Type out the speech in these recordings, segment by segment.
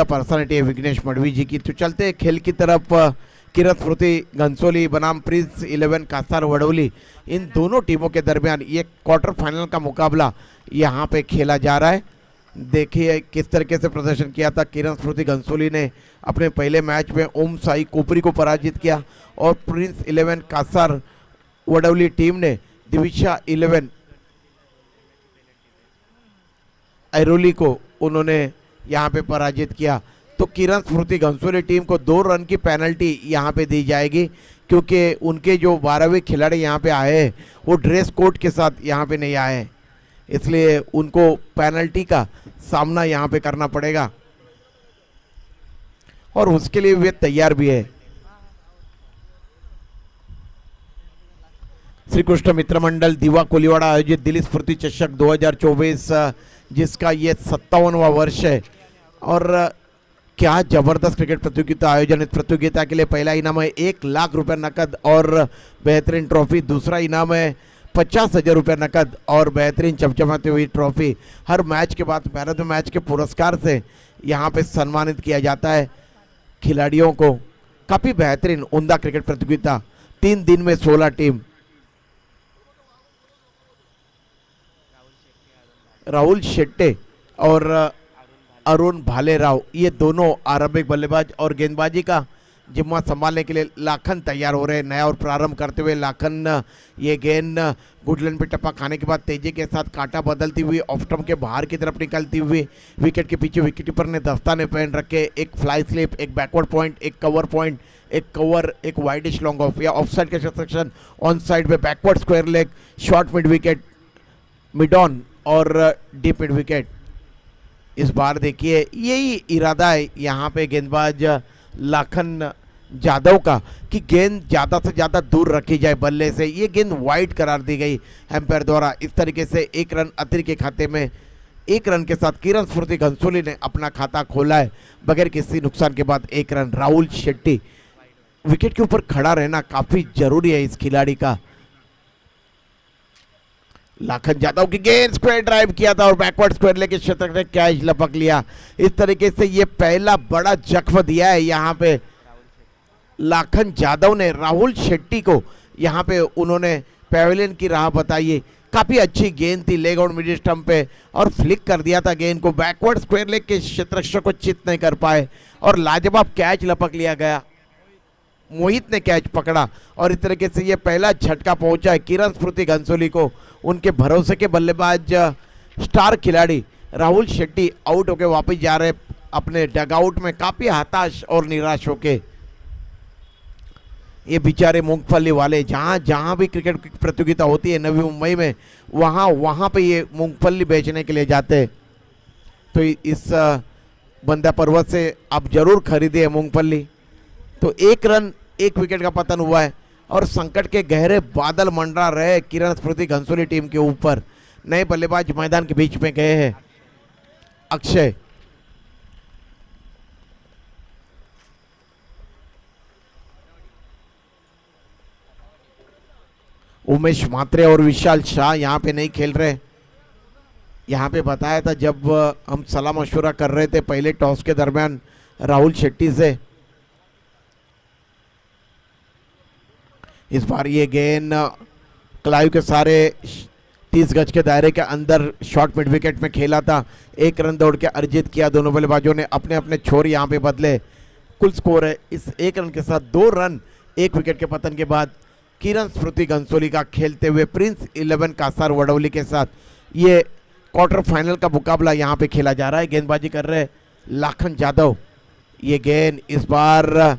Personality है विघ्नेश मडवी जी की। तो चलते हैं खेल की तरफ। किरण स्मृति घनसोली बनाम प्रिंस 11 कासार वडोली, इन दोनों टीमों के दरमियान ये क्वार्टर फाइनल का मुकाबला यहाँ पे खेला जा रहा है। देखिए किस तरीके से प्रदर्शन किया था। किरण स्मृति घनसोली ने अपने पहले मैच में ओम साई कोपरी को पराजित किया और प्रिंस 11 कासार वडोली टीम ने दिविशा 11 ऐरोली को उन्होंने यहाँ पे पराजित किया। तो किरण स्मृति घनसोली टीम को 2 रन की पेनल्टी यहाँ पे दी जाएगी, क्योंकि उनके जो 12वें खिलाड़ी यहाँ पे आए हैं वो ड्रेस कोड के साथ यहाँ पे नहीं आए, इसलिए उनको पेनल्टी का सामना यहाँ पे करना पड़ेगा और उसके लिए वे तैयार भी है। श्री कृष्ण मित्र मंडल दीवा कोलीवाड़ा आयोजित दिल्ली स्फूर्ति चषक 2024, जिसका ये 57वां वर्ष है और क्या जबरदस्त क्रिकेट प्रतियोगिता आयोजन। इस प्रतियोगिता के लिए पहला इनाम है 1 लाख रुपए नकद और बेहतरीन ट्रॉफी। दूसरा इनाम है 50,000 रुपये नकद और बेहतरीन चमचमाती हुई ट्रॉफी। हर मैच के बाद मैन ऑफ द मैच के पुरस्कार से यहाँ पे सम्मानित किया जाता है खिलाड़ियों को। काफ़ी बेहतरीन उम्दा क्रिकेट प्रतियोगिता, 3 दिन में 16 टीम। राहुल शेट्टे और अरुण भालेराव, ये दोनों आरंभिक बल्लेबाज और गेंदबाजी का जिम्मा संभालने के लिए लाखन तैयार हो रहे हैं। नया और प्रारंभ करते हुए लाखन ये गेंद गुडलैंड पे टप्पा खाने के बाद तेजी के साथ कांटा बदलती हुई ऑफ स्टंप के बाहर की तरफ निकलती हुई विकेट के पीछे विकेटकीपर ने दस्ताने पहन रखे। एक फ्लाई स्लिप, एक बैकवर्ड पॉइंट, एक कवर पॉइंट, एक कवर, एक वाइडिश लॉन्ग ऑफ या ऑफ साइड का सेक्शन, ऑन साइड में backward square leg, short mid wicket, mid on और डीप मिड विकेट। इस बार देखिए यही इरादा है यहाँ पे गेंदबाज लाखन जादव का कि गेंद ज़्यादा से ज़्यादा दूर रखी जाए बल्ले से। ये गेंद वाइड करार दी गई एम्पायर द्वारा। इस तरीके से 1 रन अतिरिक्त के खाते में 1 रन के साथ किरण स्मृति घनसोली ने अपना खाता खोला है बगैर किसी नुकसान के बाद 1 रन। राहुल शेट्टी विकेट के ऊपर खड़ा रहना काफ़ी जरूरी है इस खिलाड़ी का। लाखन जादव की गेंद स्क्वायर ड्राइव किया था और बैकवर्ड स्क्वायर लेके शतक ने कैच लपक लिया। इस तरीके से ये पहला बड़ा जख्म दिया है यहाँ पे लाखन जादव ने राहुल शेट्टी को। यहाँ पे उन्होंने पैवेलियन की राह बताई है। काफ़ी अच्छी गेंद थी लेग और मिडिल स्टंप पे और फ्लिक कर दिया था गेंद को। बैकवर्ड स्क्वायर लेग के क्षेत्ररक्षक को चित नहीं कर पाए और लाजवाब कैच लपक लिया गया। मोहित ने कैच पकड़ा और इस तरीके से ये पहला झटका पहुंचा है किरण स्मृति घनसोली को। उनके भरोसे के बल्लेबाज स्टार खिलाड़ी राहुल शेट्टी आउट होके वापस जा रहे अपने डगआउट में, काफ़ी हताश और निराश होके। ये बेचारे मूंगफली वाले जहाँ जहाँ भी क्रिकेट की प्रतियोगिता होती है नवी मुंबई में, वहाँ पे ये मूंगफली बेचने के लिए जाते हैं। तो इस बंदा पर्वत से आप जरूर खरीदिए मूंगफली। तो 1 रन 1 विकेट का पतन हुआ है और संकट के गहरे बादल मंडरा रहे किरण स्मृति घनसोली टीम के ऊपर। नए बल्लेबाज मैदान के बीच में गए हैं। अक्षय, उमेश मात्रे और विशाल शाह यहाँ पे नहीं खेल रहे। यहाँ पे बताया था जब हम सलाह मशवरा कर रहे थे पहले टॉस के दरमियान राहुल शेट्टी से। इस बार ये गेंद क्लाइव के सारे 30 गज के दायरे के अंदर शॉर्ट मिड विकेट में खेला था। 1 रन दौड़ के अर्जित किया। दोनों बल्लेबाजों ने अपने अपने छोर यहाँ पे बदले। कुल स्कोर है इस 1 रन के साथ 2 रन 1 विकेट के पतन के बाद किरण स्मृति घनसोली का खेलते हुए प्रिंस 11 कासार वडोली के साथ ये क्वार्टर फाइनल का मुकाबला यहाँ पे खेला जा रहा है। गेंदबाजी कर रहे लाखन जादव। ये गेंद इस बार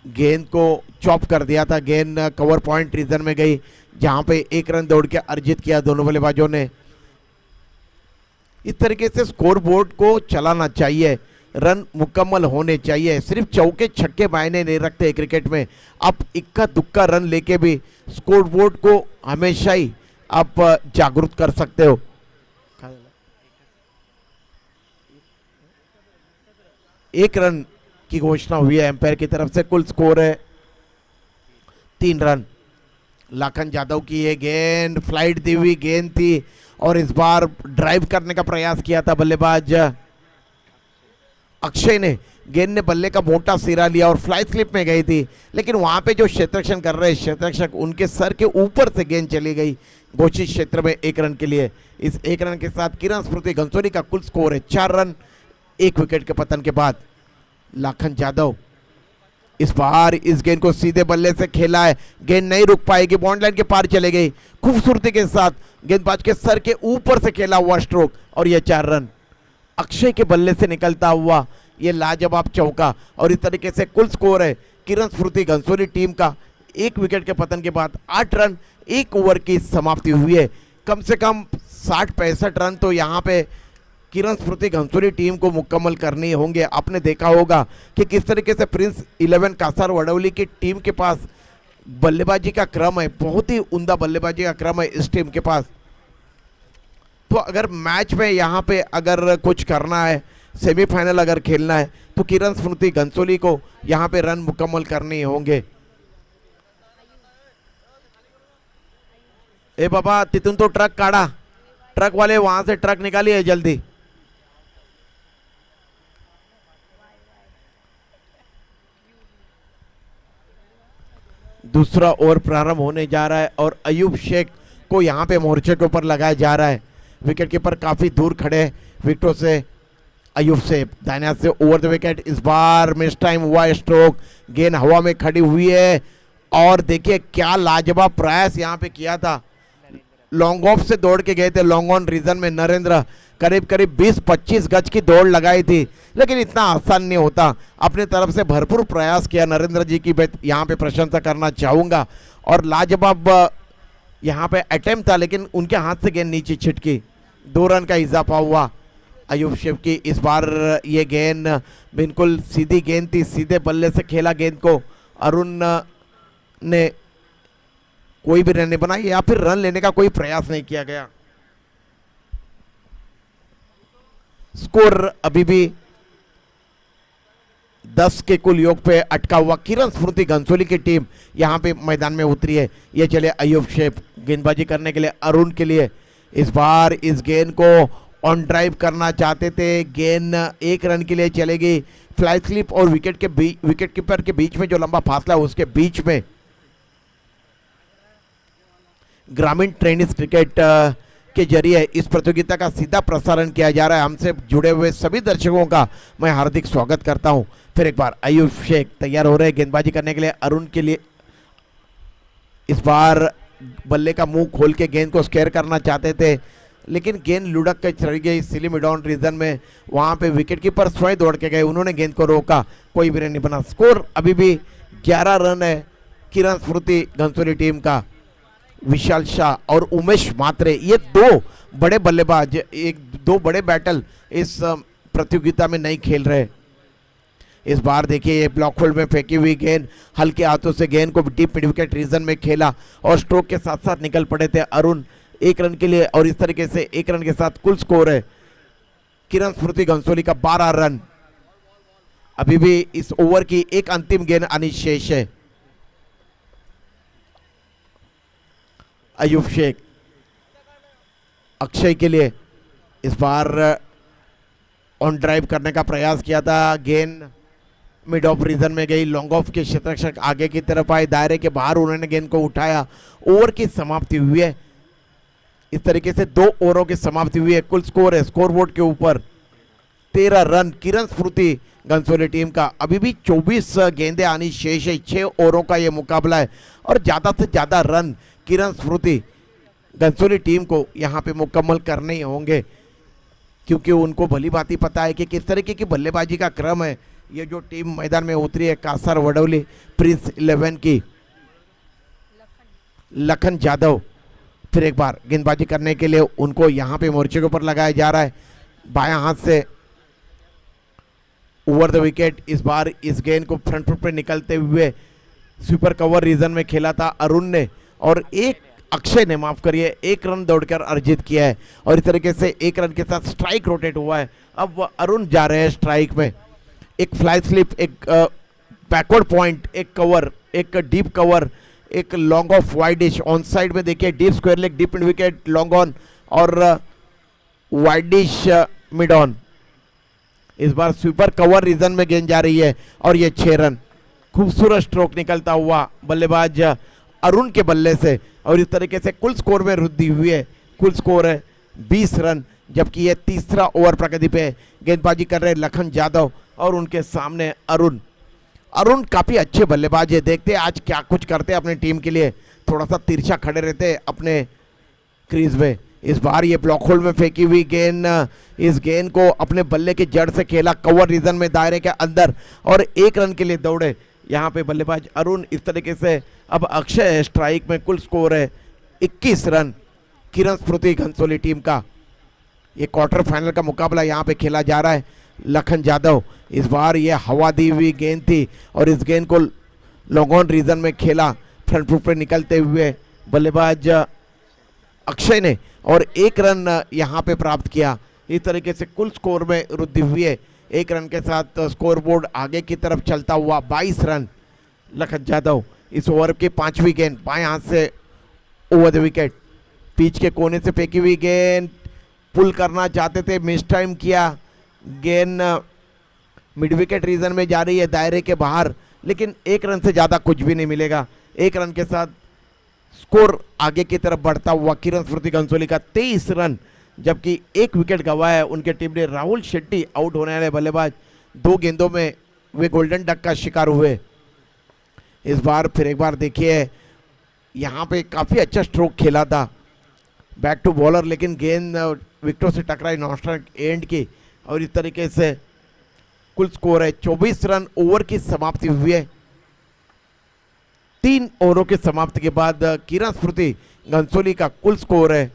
गेंद को चॉप कर दिया था। गेंद कवर पॉइंट रीजन में गई जहां पे 1 रन दौड़ के अर्जित किया दोनों बल्लेबाजों ने। इस तरीके से स्कोर बोर्ड को चलाना चाहिए, रन मुकम्मल होने चाहिए। सिर्फ चौके छक्के मायने नहीं रखते क्रिकेट में। आप इक्का दुक्का रन लेके भी स्कोर बोर्ड को हमेशा ही आप जागरूक कर सकते हो। 1 रन की घोषणा हुई है एम्पायर की तरफ से। कुल स्कोर है 3 रन। लाखन जादव की ये गेंद फ्लाइट दी हुई गेंद थी और इस बार ड्राइव करने का प्रयास किया था बल्लेबाज अक्षय ने गेंद ने बल्ले का मोटा सिरा लिया और फ्लाई स्लिप में गई थी, लेकिन वहां पे जो क्षेत्ररक्षण कर रहे क्षेत्ररक्षक उनके सर के ऊपर से गेंद चली गई घोषित क्षेत्र में 1 रन के लिए। इस 1 रन के साथ किरण स्मृति घनसोली का कुल स्कोर है 4 रन 1 विकेट के पतन के बाद। लाखन यादव इस बार इस गेंद को सीधे बल्ले से खेला है, गेंद नहीं रुक पाएगी, बाउंड्री लाइन के पार चले गई, खूबसूरती के साथ गेंदबाज के सर के ऊपर से खेला हुआ स्ट्रोक और यह 4 रन। अक्षय के बल्ले से निकलता हुआ ये लाजवाब चौका और इस तरीके से कुल स्कोर है किरण स्मृति घनसोली टीम का 1 विकेट के पतन के बाद 8 रन 1 ओवर की समाप्ति हुई है। कम से कम 60-65 रन तो यहाँ पे किरण स्मृति घनसोली टीम को मुकम्मल करने होंगे। आपने देखा होगा कि किस तरीके से प्रिंस 11 कासार वडौली की टीम के पास बल्लेबाजी का क्रम है, बहुत ही उम्दा बल्लेबाजी का क्रम है इस टीम के पास। तो अगर मैच में यहाँ पे अगर कुछ करना है, सेमीफाइनल अगर खेलना है, तो किरण स्मृति घनसोली को यहाँ पे रन मुकम्मल करने होंगे। ए बाबा तिथुन तो ट्रक काढ़ा, ट्रक वाले वहां से ट्रक निकालिए जल्दी। दूसरा ओवर प्रारंभ होने जा रहा है और अयूब शेख को यहाँ पे मोर्चे के ऊपर लगाया जा रहा है। विकेट कीपर काफी दूर खड़े विकेटों से। अयूब से दाहिने हाथ से ओवर द विकेट, इस बार मिस टाइम हुआ स्ट्रोक, गेंद हवा में खड़ी हुई है और देखिए क्या लाजवाब प्रयास यहाँ पे किया था। लॉन्ग ऑफ से दौड़ के गए थे लॉन्ग ऑन रीजन में नरेंद्र, करीब करीब 20-25 गज की दौड़ लगाई थी, लेकिन इतना आसान नहीं होता। अपने तरफ से भरपूर प्रयास किया नरेंद्र जी की यहाँ पे प्रशंसा करना चाहूंगा और लाजवाब यहाँ पे अटेम्प्ट था, लेकिन उनके हाथ से गेंद नीचे छिटकी। 2 रन का इजाफा हुआ अयूब शेख की। इस बार ये गेंद बिल्कुल सीधी गेंद थी, सीधे बल्ले से खेला गेंद को। अरुण ने कोई भी रन नहीं बनाई या फिर रन लेने का कोई प्रयास नहीं किया गया। स्कोर अभी भी 10 के कुल योग पे अटका हुआ। किरण स्मृति घनसोली की टीम यहां पे मैदान में उतरी है। ये चले अयूब शेख गेंदबाजी करने के लिए अरुण के लिए। इस बार इस गेंद को ऑन ड्राइव करना चाहते थे, गेंद 1 रन के लिए चलेगी। फ्लाई स्लिप और विकेट कीपर के बीच में जो लंबा फासला है उसके बीच में ग्रामीण टेनिस क्रिकेट के जरिए इस प्रतियोगिता का सीधा प्रसारण किया जा रहा है। हमसे जुड़े हुए सभी दर्शकों का मैं हार्दिक स्वागत करता हूं। फिर एक बार अयूब शेख तैयार हो रहे हैं गेंदबाजी करने के लिए अरुण के लिए। इस बार बल्ले का मुंह खोल के गेंद को स्केयर करना चाहते थे, लेकिन गेंद लुढ़क के चढ़ गई सिली मिडॉन रीजन में। वहां पे विकेट कीपर स्वयं दौड़ के गए, उन्होंने गेंद को रोका, कोई भी रन नहीं बना। स्कोर अभी भी 11 रन है किरण स्मृति घनसोली टीम का। विशाल शाह और उमेश मात्रे ये 2 बड़े बल्लेबाज, 1-2 बड़े बैटल इस प्रतियोगिता में नहीं खेल रहे। इस बार देखिए ये ब्लॉक होल्ड में फेंकी हुई गेंद, हल्के हाथों से गेंद को डीप मिड विकेट रीजन में खेला और स्ट्रोक के साथ साथ निकल पड़े थे अरुण 1 रन के लिए। और इस तरीके से 1 रन के साथ कुल स्कोर है किरण स्मृति घनसोली का 12 रन। अभी भी इस ओवर की एक अंतिम गेंद आनी शेष है। अयूब शेख अक्षय के लिए इस बार ऑन ड्राइव करने का प्रयास किया था, गेंद मिड ऑफ रीजन में गई। लॉन्ग ऑफ के क्षेत्ररक्षक आगे की तरफ आए, दायरे के बाहर उन्होंने गेंद को उठाया। ओवर की समाप्ति हुई है। इस तरीके से 2 ओवरों की समाप्ति हुई है। कुल स्कोर है स्कोरबोर्ड के ऊपर 13 रन किरण स्मृति घनसोली टीम का। अभी भी 24 गेंदें आनी शेष है। 6 ओवरों का यह मुकाबला है और ज्यादा से ज्यादा रन किरण स्मृति घनसोली टीम को यहां पे मुकम्मल करने ही होंगे, क्योंकि उनको भली भांति पता है कि किस तरीके की बल्लेबाजी का क्रम है। ये जो टीम मैदान में उतरी है कासार वडौली प्रिंस 11 की। लखन यादव फिर एक बार गेंदबाजी करने के लिए उनको यहां पे मोर्चे के ऊपर लगाया जा रहा है। बायां हाथ से ओवर द विकेट। इस बार इस गेंद को फ्रंट फुट पे निकलते हुए स्वीपर कवर रीजन में खेला था अरुण ने और अक्षय ने माफ करिए 1 रन दौड़कर अर्जित किया है। और इस तरीके से 1 रन के साथ स्ट्राइक रोटेट हुआ है। अब अरुण जा रहे हैं स्ट्राइक में। एक फ्लाई स्लिप, एक बैकवर्ड पॉइंट, एक कवर, एक डीप कवर, एक long off widish on side में देखिए deep square leg, deep mid wicket, long on और वाइडिश मिड ऑन। इस बार स्वीपर कवर रीजन में गेंद जा रही है और ये 6 रन। खूबसूरत स्ट्रोक निकलता हुआ बल्लेबाज अरुण के बल्ले से और इस तरीके से कुल स्कोर में वृद्धि हुई है। कुल स्कोर है 20 रन, जबकि ये तीसरा ओवर प्रगति पे गेंदबाजी कर रहे लखन यादव और उनके सामने अरुण। अरुण काफी अच्छे बल्लेबाज है, देखते हैं आज क्या कुछ करते हैं अपनी टीम के लिए। थोड़ा सा तिरछा खड़े रहते अपने क्रीज में। इस बार ये ब्लॉक होल में फेंकी हुई गेंद, इस गेंद को अपने बल्ले के जड़ से खेला कवर रीजन में दायरे के अंदर और 1 रन के लिए दौड़े यहाँ पे बल्लेबाज अरुण। इस तरीके से अब अक्षय है स्ट्राइक में, कुल स्कोर है 21 रन किरण स्मृति घनसोली टीम का। ये क्वार्टर फाइनल का मुकाबला यहाँ पे खेला जा रहा है। लखन यादव, इस बार ये हवा दी हुई गेंद थी और इस गेंद को लॉन्ग ऑन रीजन में खेला फ्रंट फुट पे निकलते हुए बल्लेबाज अक्षय ने और 1 रन यहाँ पे प्राप्त किया। इस तरीके से कुल स्कोर में वृद्धि हुई है। 1 रन के साथ स्कोर बोर्ड आगे की तरफ चलता हुआ 22 रन। लखन यादव इस ओवर की 5वीं गेंद बाएं हाथ से ओवर द विकेट, पिच के कोने से फेंकी हुई गेंद, पुल करना चाहते थे, मिस टाइम किया। गेंद मिड विकेट रीजन में जा रही है दायरे के बाहर, लेकिन 1 रन से ज़्यादा कुछ भी नहीं मिलेगा। 1 रन के साथ स्कोर आगे की तरफ बढ़ता हुआ किरण स्मृति घनसोली का 23 रन, जबकि 1 विकेट गंवाया है उनके टीम ने। राहुल शेट्टी आउट होने वाले बल्लेबाज 2 गेंदों में वे गोल्डन डक का शिकार हुए। इस बार फिर एक बार देखिए, यहाँ पे काफ़ी अच्छा स्ट्रोक खेला था बैक टू बॉलर, लेकिन गेंद विकेटों से टकराई नॉन एंड की और इस तरीके से कुल स्कोर है 24 रन। ओवर की समाप्ति हुई है। 3 ओवरों की समाप्ति के बाद किरण स्मृति घनसोली का कुल स्कोर है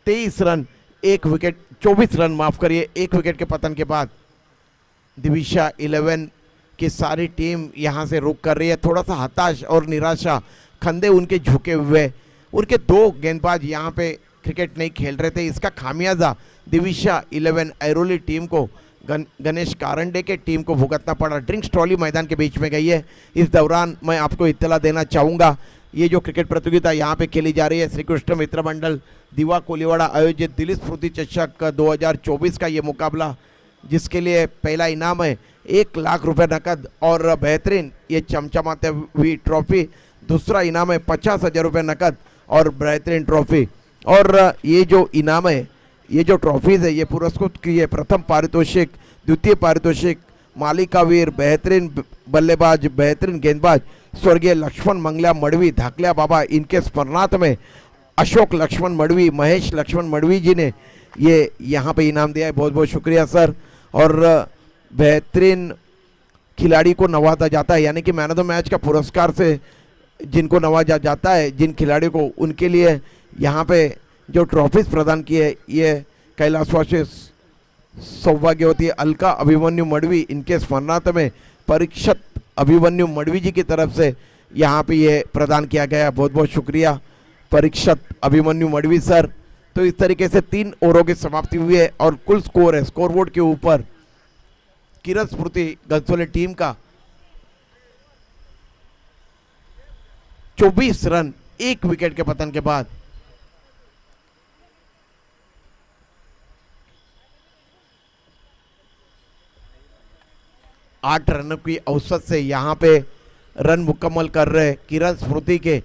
23 रन, 1 विकेट 24 रन माफ करिए, 1 विकेट के पतन के बाद दिविशा 11 की सारी टीम यहां से रुक कर रही है। थोड़ा सा हताश और निराशा, कंधे उनके झुके हुए। उनके 2 गेंदबाज यहां पे क्रिकेट नहीं खेल रहे थे। इसका खामियाजा दिविशा 11 ऐरोली टीम को, गणेश कारंडे के टीम को भुगतना पड़ा। ड्रिंक्स ट्रॉली मैदान के बीच में गई है। इस दौरान मैं आपको इत्तला देना चाहूँगा, ये जो क्रिकेट प्रतियोगिता यहाँ पे खेली जा रही है, श्री कृष्ण मित्र मंडल दीवा कोलीवाड़ा आयोजित दिल्ली स्फूर्ति चषक 2024 का ये मुकाबला, जिसके लिए पहला इनाम है 1 लाख रुपए नकद और बेहतरीन ये चमचमाते हुई ट्रॉफी। दूसरा इनाम है 50,000 रुपये नकद और बेहतरीन ट्रॉफी। और ये जो इनाम है, ये जो ट्रॉफीज है, ये पुरस्कृत की है। प्रथम पारितोषिक, द्वितीय पारितोषिक मालिकावीर, बेहतरीन बल्लेबाज, बेहतरीन गेंदबाज स्वर्गीय लक्ष्मण मंगला मड़वी धाकलिया बाबा, इनके स्मरणार्थ में अशोक लक्ष्मण मड़वी, महेश लक्ष्मण मड़वी जी ने ये यहाँ पे इनाम दिया है। बहुत बहुत शुक्रिया सर। और बेहतरीन खिलाड़ी को नवाजा जाता है, यानी कि मैन ऑफ द मैच का पुरस्कार से जिनको नवाजा जाता है, जिन खिलाड़ियों को, उनके लिए यहाँ पे जो ट्रॉफीज प्रदान की है, ये कैलाशवासी सौभाग्यवती अलका अभिमन्यु मड़वी, इनके स्मरणार्थ में परीक्षित अभिमन्यु मड़वी जी की तरफ से यहाँ पे ये प्रदान किया गया है। बहुत बहुत शुक्रिया परीक्षित अभिमन्यु मड़वी सर। तो इस तरीके से 3 ओवरों की समाप्ति हुई है और कुल स्कोर है स्कोरबोर्ड के ऊपर किरण स्मृति घनसोली टीम का 24 रन, 1 विकेट के पतन के बाद। आठ रनों की औसत से यहाँ पे रन मुकम्मल कर रहे किरण स्मृति के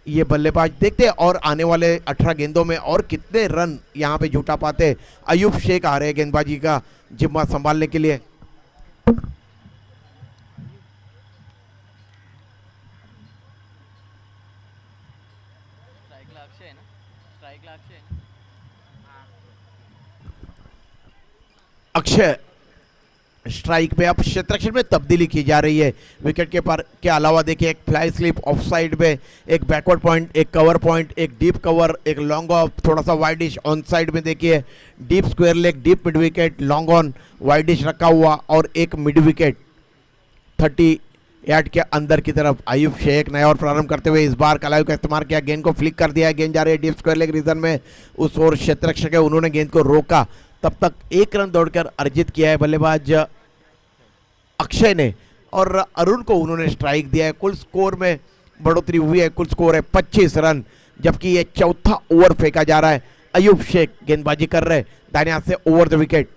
ये बल्लेबाज। देखते हैं और आने वाले 18 गेंदों में और कितने रन यहाँ पे जुटा पाते। अयूब शेख आ रहे हैं गेंदबाजी का जिम्मा संभालने के लिए। अक्षय स्ट्राइक पे अब क्षेत्ररक्षण में तब्दीली की जा रही है। विकेट के पर के अलावा देखिए एक फ्लाई स्लिप ऑफ साइड में, एक बैकवर्ड पॉइंट, एक कवर पॉइंट, एक डीप कवर, एक लॉन्ग ऑफ, थोड़ा सा वाइडिश ऑन साइड में देखिए deep square leg, deep mid wicket, long on, widish रखा हुआ और एक मिड विकेट 30 यार्ड के अंदर की तरफ। आयुब शेख नया और प्रारंभ करते हुए इस बार कलायु का इस्तेमाल किया, गेंद को फ्लिक कर दिया है, गेंद जा रही है डीप स्क्वायर लेग रीजन में। उस ओर क्षेत्ररक्षक है, उन्होंने गेंद को रोका, तब तक 1 रन दौड़कर अर्जित किया है बल्लेबाज अक्षय ने और अरुण को उन्होंने स्ट्राइक दिया है। कुल स्कोर में बढ़ोतरी हुई है, कुल स्कोर है 25 रन, जबकि ये चौथा ओवर फेंका जा रहा है। अयूब शेख गेंदबाजी कर रहे दाहिने हाथ से ओवर द विकेट।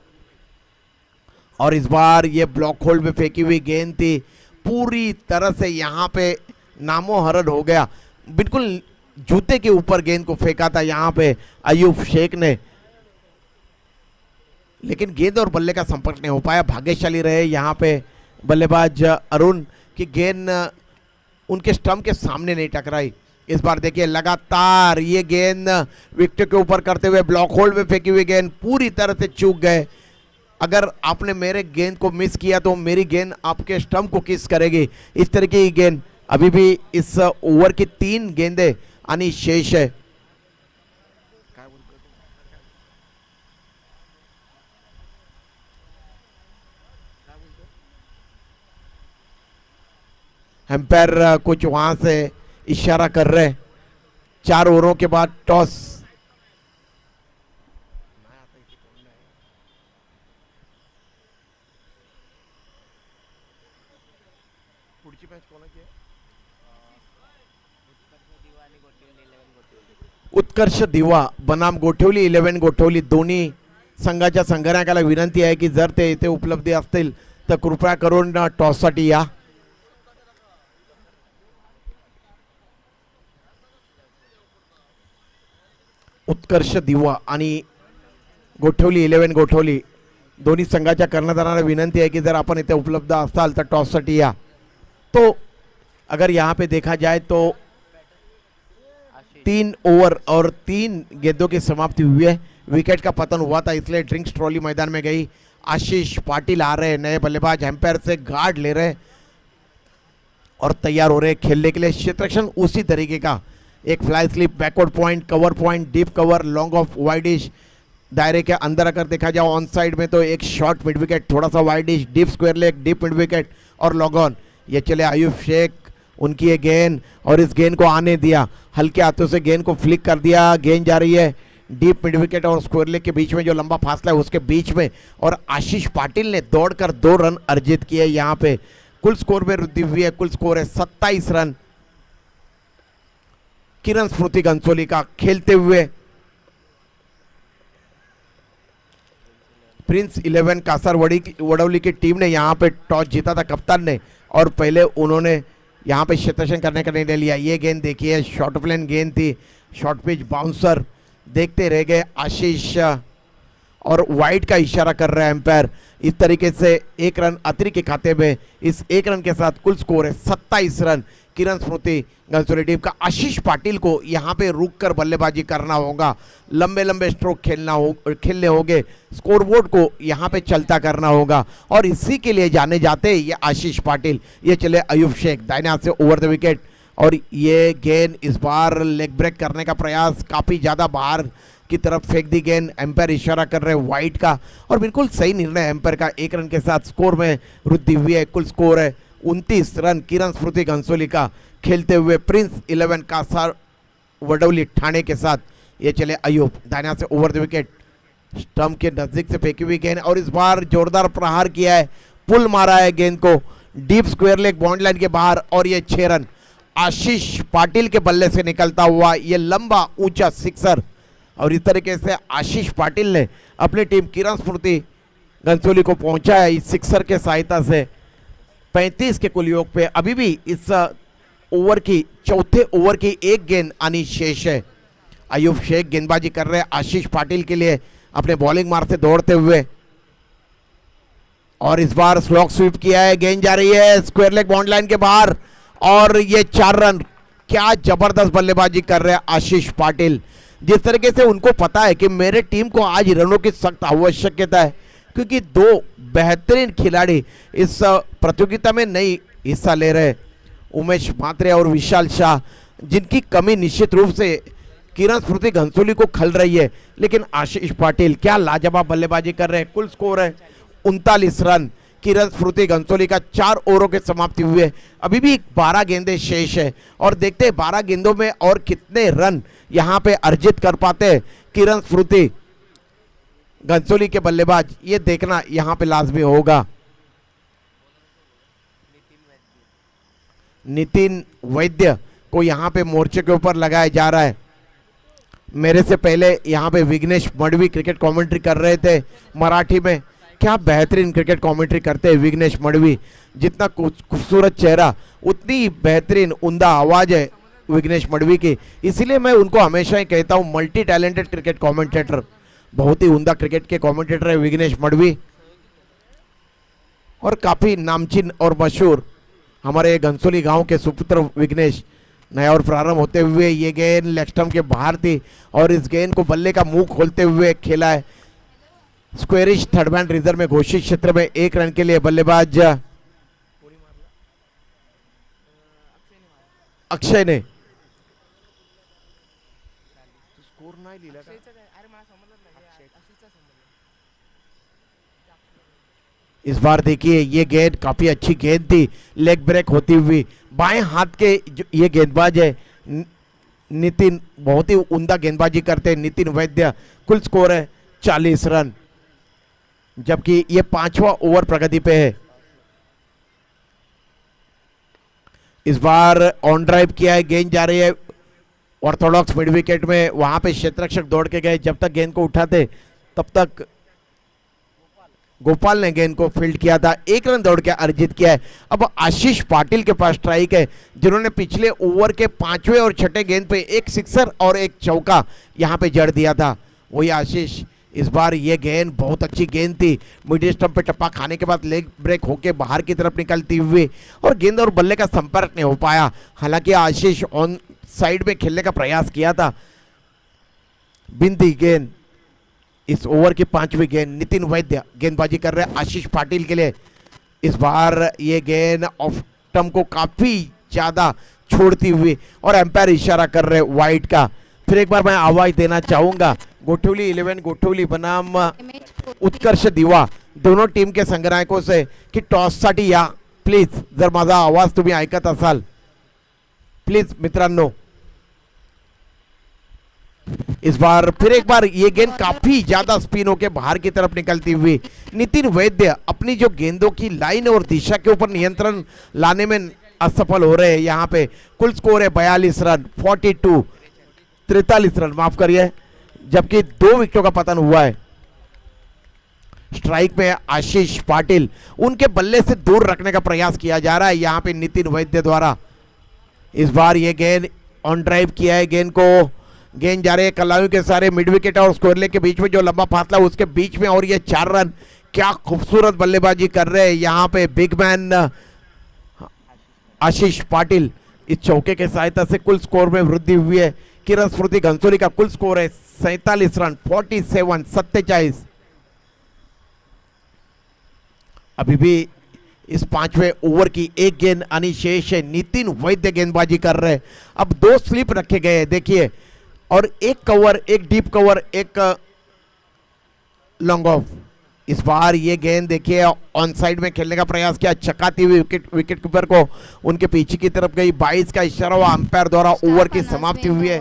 और इस बार ये ब्लॉक होल्ड में फेंकी हुई गेंद थी, पूरी तरह से यहाँ पे नामोहरद हो गया। बिल्कुल जूते के ऊपर गेंद को फेंका था यहाँ पे अयूब शेख ने, लेकिन गेंद और बल्ले का संपर्क नहीं हो पाया। भाग्यशाली रहे यहाँ पे बल्लेबाज अरुण की गेंद उनके स्टंप के सामने नहीं टकराई। इस बार देखिए लगातार ये गेंद विकेट के ऊपर करते हुए ब्लॉक होल्ड में फेंकी हुई गेंद पूरी तरह से चूक गए। अगर आपने मेरे गेंद को मिस किया तो मेरी गेंद आपके स्टंप को किस करेगी, इस तरीके की गेंद। अभी भी इस ओवर की 3 गेंदें आनी शेष है। एम्पायर कुछ वहां से इशारा कर रहे। 4 ओवरों के बाद टॉस। उत्कर्ष दिवा बनाम गोठवली 11 गोठवली दोन्ही संघाच्या संघनायकाला विनंती आहे की जर ते इथे उपलब्ध असतील तर कृपया करून टॉससाठी या। उत्कर्ष दिवा आणि गोठवली 11 गोठवली दोन्ही संघाच्या कर्णधारांना विनंती है कि जर अपन इतने उपलब्ध असाल तो टॉस साठी या। तो अगर यहाँ पे देखा जाए तो 3 ओवर और 3 गेंदों की समाप्ति हुई है। विकेट का पतन हुआ था इसलिए ड्रिंक्स ट्रॉली मैदान में गई। आशीष पाटिल आ रहे नए बल्लेबाज, एम्पायर से गार्ड ले रहे और तैयार हो रहे खेलने के लिए। क्षेत्ररक्षण उसी तरीके का, एक fly slip, backward point, cover point, deep cover, long off, widish. दायरे के अंदर अगर देखा जाए ऑन साइड में तो एक शॉर्ट मिड विकेट, थोड़ा सा widish, deep square leg, deep mid wicket और लॉग ऑन। ये चले अयूब शेख, उनकी ये गेंद और इस गेंद को आने दिया, हल्के हाथों से गेंद को फ्लिक कर दिया। गेंद जा रही है डीप मिड विकेट और स्क्वायर लेग के बीच में जो लंबा फासला है उसके बीच में, और आशीष पाटिल ने दौड़कर 2 रन अर्जित किए। यहाँ पे कुल स्कोर में वृद्धि हुई है, कुल स्कोर है 27 रन। किरण स्मृति घनसोली का खेलते हुए प्रिंस 11 कासर वडौली की टीम ने यहाँ पे टॉस जीता था कप्तान ने, और पहले उन्होंने यहाँ पे क्षेत्ररक्षण करने का निर्णय लिया। ये गेंद देखिए शॉर्ट प्लेन गेंद थी, शॉर्ट पिच बाउंसर, देखते रह गए आशीष और वाइड का इशारा कर रहा है एम्पायर। इस तरीके से 1 रन अतिरिक्त के खाते में, इस 1 रन के साथ कुल स्कोर है 27 रन। किरण स्मृति घनसोली टीम का आशीष पाटिल को यहाँ पे रुककर बल्लेबाजी करना होगा, लंबे लंबे स्ट्रोक खेलने होंगे, स्कोरबोर्ड को यहाँ पे चलता करना होगा, और इसी के लिए जाने जाते ये आशीष पाटिल। ये चले अयूब शेख दाहिने हाथ से ओवर द विकेट, और ये गेंद इस बार लेग ब्रेक करने का प्रयास, काफ़ी ज़्यादा बाहर की तरफ फेंक दी गेंद। एम्पायर इशारा कर रहे हैं वाइड का, और बिल्कुल सही निर्णय एम्पायर का। 1 रन के साथ स्कोर में वृद्धि हुई है, कुल स्कोर है 29 रन। किरण स्मृति घनसोली का खेलते हुए प्रिंस 11 कासर वडौली ठाणे के साथ। ये चले अयूब दाहिने हाथ से ओवर द विकेट, स्टंप के नजदीक से फेंकी हुई गेंद, और इस बार जोरदार प्रहार किया है, पुल मारा है गेंद को deep square leg boundary line के बाहर, और ये 6 रन आशीष पाटिल के बल्ले से निकलता हुआ ये लंबा ऊंचा सिक्सर। और इस तरीके से आशीष पाटिल ने अपनी टीम किरण स्मृति घनसोली को पहुंचा है इस सिक्सर के सहायता से। 35 के कुल योग पे अभी भी इस ओवर की, चौथे ओवर की 1 गेंद आनी शेष है। अयूब शेख गेंदबाजी कर रहे हैं आशीष पाटिल के लिए अपने बॉलिंग मार्ग से दौड़ते हुए, और इस बार स्लॉग स्वीप किया है, गेंद जा रही है स्क्वायर लेग बाउंड्री लाइन के बाहर, और ये 4 रन। क्या जबरदस्त बल्लेबाजी कर रहे हैं आशीष पाटिल। जिस तरीके से उनको पता है कि मेरे टीम को आज रनों की सख्त आवश्यकता है, क्योंकि 2 बेहतरीन खिलाड़ी इस प्रतियोगिता में नहीं हिस्सा ले रहे, उमेश म्हात्रे और विशाल शाह, जिनकी कमी निश्चित रूप से किरण स्मृति घनसोली को खल रही है। लेकिन आशीष पाटिल क्या लाजवाब बल्लेबाजी कर रहे हैं। कुल स्कोर है 39 रन। किरण स्मृति घनसोली का 4 ओवरों के समाप्ति हुए, अभी भी 12 गेंदें शेष है, और देखते हैं 12 गेंदों में और कितने रन यहाँ पे अर्जित कर पाते हैं किरण स्मृति घनसोली के बल्लेबाज, ये देखना यहाँ पे लाजमी होगा। नितिन वैद्य को यहाँ पे मोर्चे के ऊपर लगाया जा रहा है। मेरे से पहले यहाँ पे विघ्नेश मडवी क्रिकेट कमेंट्री कर रहे थे मराठी में, क्या बेहतरीन क्रिकेट कमेंट्री करते हैं विघ्नेश मड़वी। जितना खूबसूरत चेहरा उतनी बेहतरीन उम्दा आवाज है विघ्नेश मड़वी की। इसीलिए मैं उनको हमेशा ही कहता हूँ मल्टी टैलेंटेड क्रिकेट कमेंटेटर। बहुत ही उम्दा क्रिकेट के कमेंटेटर है विघ्नेश मड़वी और काफी नामचीन और मशहूर हमारे घनसोली गांव के सुपुत्र विघ्नेश। नया और प्रारंभ होते हुए ये गेंद लेग स्टंप के बाहर थी और इस गेंद को बल्ले का मुंह खोलते हुए खेला है। स्क्वेरिश थर्ड मैन रिजर्व में घोषित क्षेत्र में 1 रन के लिए बल्लेबाज अक्षय ने इस बार देखिए ये गेंद काफी अच्छी गेंद थी, लेग ब्रेक होती हुई। बाएं हाथ के ये गेंदबाज है नितिन, बहुत ही उम्दा गेंदबाजी करते हैं नितिन वैद्य। कुल स्कोर है 40 रन, जबकि ये 5वां ओवर प्रगति पे है। इस बार ऑन ड्राइव किया है, गेंद जा रही है ऑर्थोडॉक्स मिड विकेट में। वहां पे क्षेत्ररक्षक दौड़ के गए, जब तक गेंद को उठाते तब तक गोपाल ने गेंद को फील्ड किया था। 1 रन दौड़ के अर्जित किया है। अब आशीष पाटिल के पास स्ट्राइक है, जिन्होंने पिछले ओवर के 5वें और 6ठे गेंद पे 1 सिक्सर और 1 चौका यहां पे जड़ दिया था। वही आशीष। इस बार ये गेंद बहुत अच्छी गेंद थी, मिड स्टंप पे टप्पा खाने के बाद लेग ब्रेक होके बाहर की तरफ निकलती हुई और गेंद और बल्ले का संपर्क नहीं हो पाया। हालांकि आशीष ऑन साइड में खेलने का प्रयास किया था। बिंदी गेंद, इस ओवर की 5वीं गेंद। नितिन वैद्य गेंदबाजी कर रहे हैं आशीष पाटिल के लिए। इस बार ये गेंद ऑफ स्टंप को काफी ज्यादा छोड़ती हुई और एम्पायर इशारा कर रहे वाइड का। फिर एक बार मैं आवाज देना चाहूंगा गोठवली 11 गोठवली बनाम उत्कर्ष दिवा दोनों टीम के संग्राहकों से की टॉस साठी या प्लीज, जर माझा आवाज तुम्ही ऐकत असाल प्लीज मित्रांनो। इस बार फिर एक बार ये गेंद काफी ज्यादा स्पिन होकर बाहर की तरफ निकलती हुई। नितिन वैद्य अपनी जो गेंदों की लाइन और दिशा के ऊपर नियंत्रण लाने में असफल हो रहे हैं। यहाँ पे कुल स्कोर है 42 रन 43 रन माफ करिए, जबकि 2 विकेटों का पतन हुआ है। स्ट्राइक में आशीष पाटिल, उनके बल्ले से दूर रखने का प्रयास किया जा रहा है यहाँ पे नितिन वैद्य द्वारा। इस बार ये गेंद ऑन ड्राइव किया है, गेंद को गेंद जा रहे हैं कलायू के सारे मिड विकेट और स्कोरले के बीच में जो लंबा फासला उसके बीच में, और ये 4 रन। क्या खूबसूरत बल्लेबाजी कर रहे हैं यहाँ पे बिग मैन आशीष पाटिल। इस चौके के सहायता से कुल स्कोर में वृद्धि हुई है। किरण स्मृति घनसोली का कुल स्कोर है 47 रन 47। अभी भी इस 5वें ओवर की 1 गेंद आनी शेष है। नितिन वैद्य गेंदबाजी कर रहे हैं। अब 2 स्लिप रखे गए हैं देखिए, और 1 cover, 1 deep cover, 1 long off. इस बार ये गेंद देखिए ऑन साइड में खेलने का प्रयास किया, चकाती हुई विकेट कीपर को उनके पीछे की तरफ गई। 22 का इशारा हुआ अंपायर द्वारा। ओवर की समाप्ति हुई है।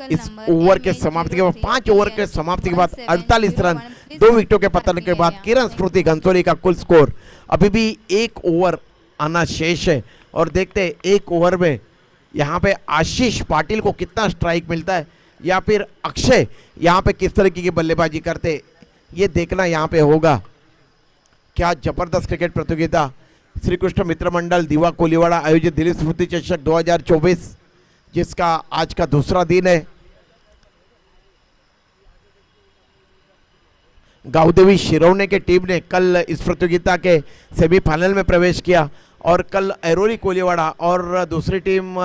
इस ओवर के समाप्ति के बाद 5 ओवर के समाप्ति के बाद 48 रन 2 विकेटों के पतन के बाद किरण स्मृति घनसोली का कुल स्कोर। अभी भी 1 ओवर आना शेष है और देखते 1 ओवर में यहाँ पे आशीष पाटिल को कितना स्ट्राइक मिलता है या फिर अक्षय यहाँ पे किस तरीके की बल्लेबाजी करते, ये देखना यहाँ पे होगा। क्या जबरदस्त क्रिकेट प्रतियोगिता श्री कृष्ण मित्र मंडल दीवा कोलीवाड़ा आयोजित दिलीप स्मृति चषक 2024, जिसका आज का दूसरा दिन है। गावदेवी शिरौने के टीम ने कल इस प्रतियोगिता के सेमीफाइनल में प्रवेश किया और कल ऐरोली कोलीवाड़ा और दूसरी टीम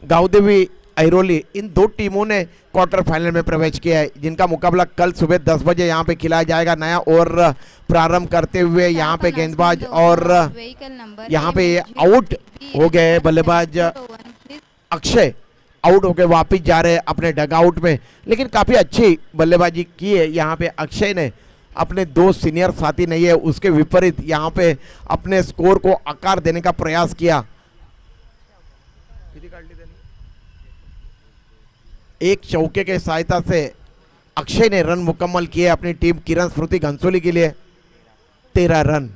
गावदेवी ऐरोली, इन 2 टीमों ने क्वार्टर फाइनल में प्रवेश किया है, जिनका मुकाबला कल सुबह 10 बजे यहाँ पे खिलाया जाएगा। नया ओवर प्रारंभ करते हुए यहाँ पे गेंदबाज और यहाँ पे आउट हो गए बल्लेबाज अक्षय, आउट होकर वापिस जा रहे हैं अपने डगआउट में। लेकिन काफी अच्छी बल्लेबाजी की है यहाँ पे अक्षय ने। अपने 2 सीनियर साथी नहीं है उसके विपरीत यहाँ पे अपने स्कोर को आकार देने का प्रयास किया। एक चौके के सहायता से अक्षय ने रन मुकम्मल किए अपनी टीम किरण स्मृति घनसोली के लिए। 13 रन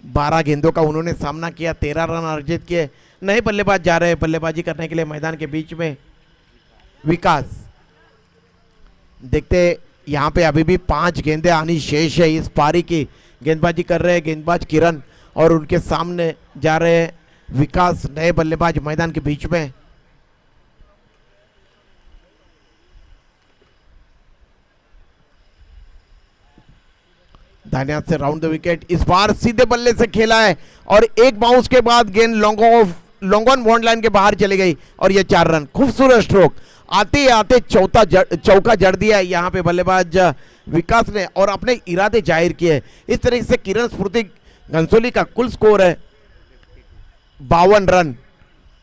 12 गेंदों का उन्होंने सामना किया, 13 रन अर्जित किए। नए बल्लेबाज जा रहे हैं बल्लेबाजी करने के लिए मैदान के बीच में। विकास। देखते यहाँ पे अभी भी 5 गेंदें आनी शेष है इस पारी की। गेंदबाजी कर रहे हैं गेंदबाज किरण और उनके सामने जा रहे हैं विकास, नए बल्लेबाज मैदान के बीच में। दानिया से राउंड द विकेट, इस बार सीधे बल्ले से खेला है और एक बाउंस के बाद गेंद लॉन्ग ऑन बॉन्ड लाइन के बाहर चली गई और ये 4 रन। खूबसूरत स्ट्रोक, आते आते चौका जड़ दिया यहाँ पे बल्लेबाज विकास ने और अपने इरादे जाहिर किए। इस तरीके से किरण स्फूर्ति घनसोली का कुल स्कोर है 52 रन।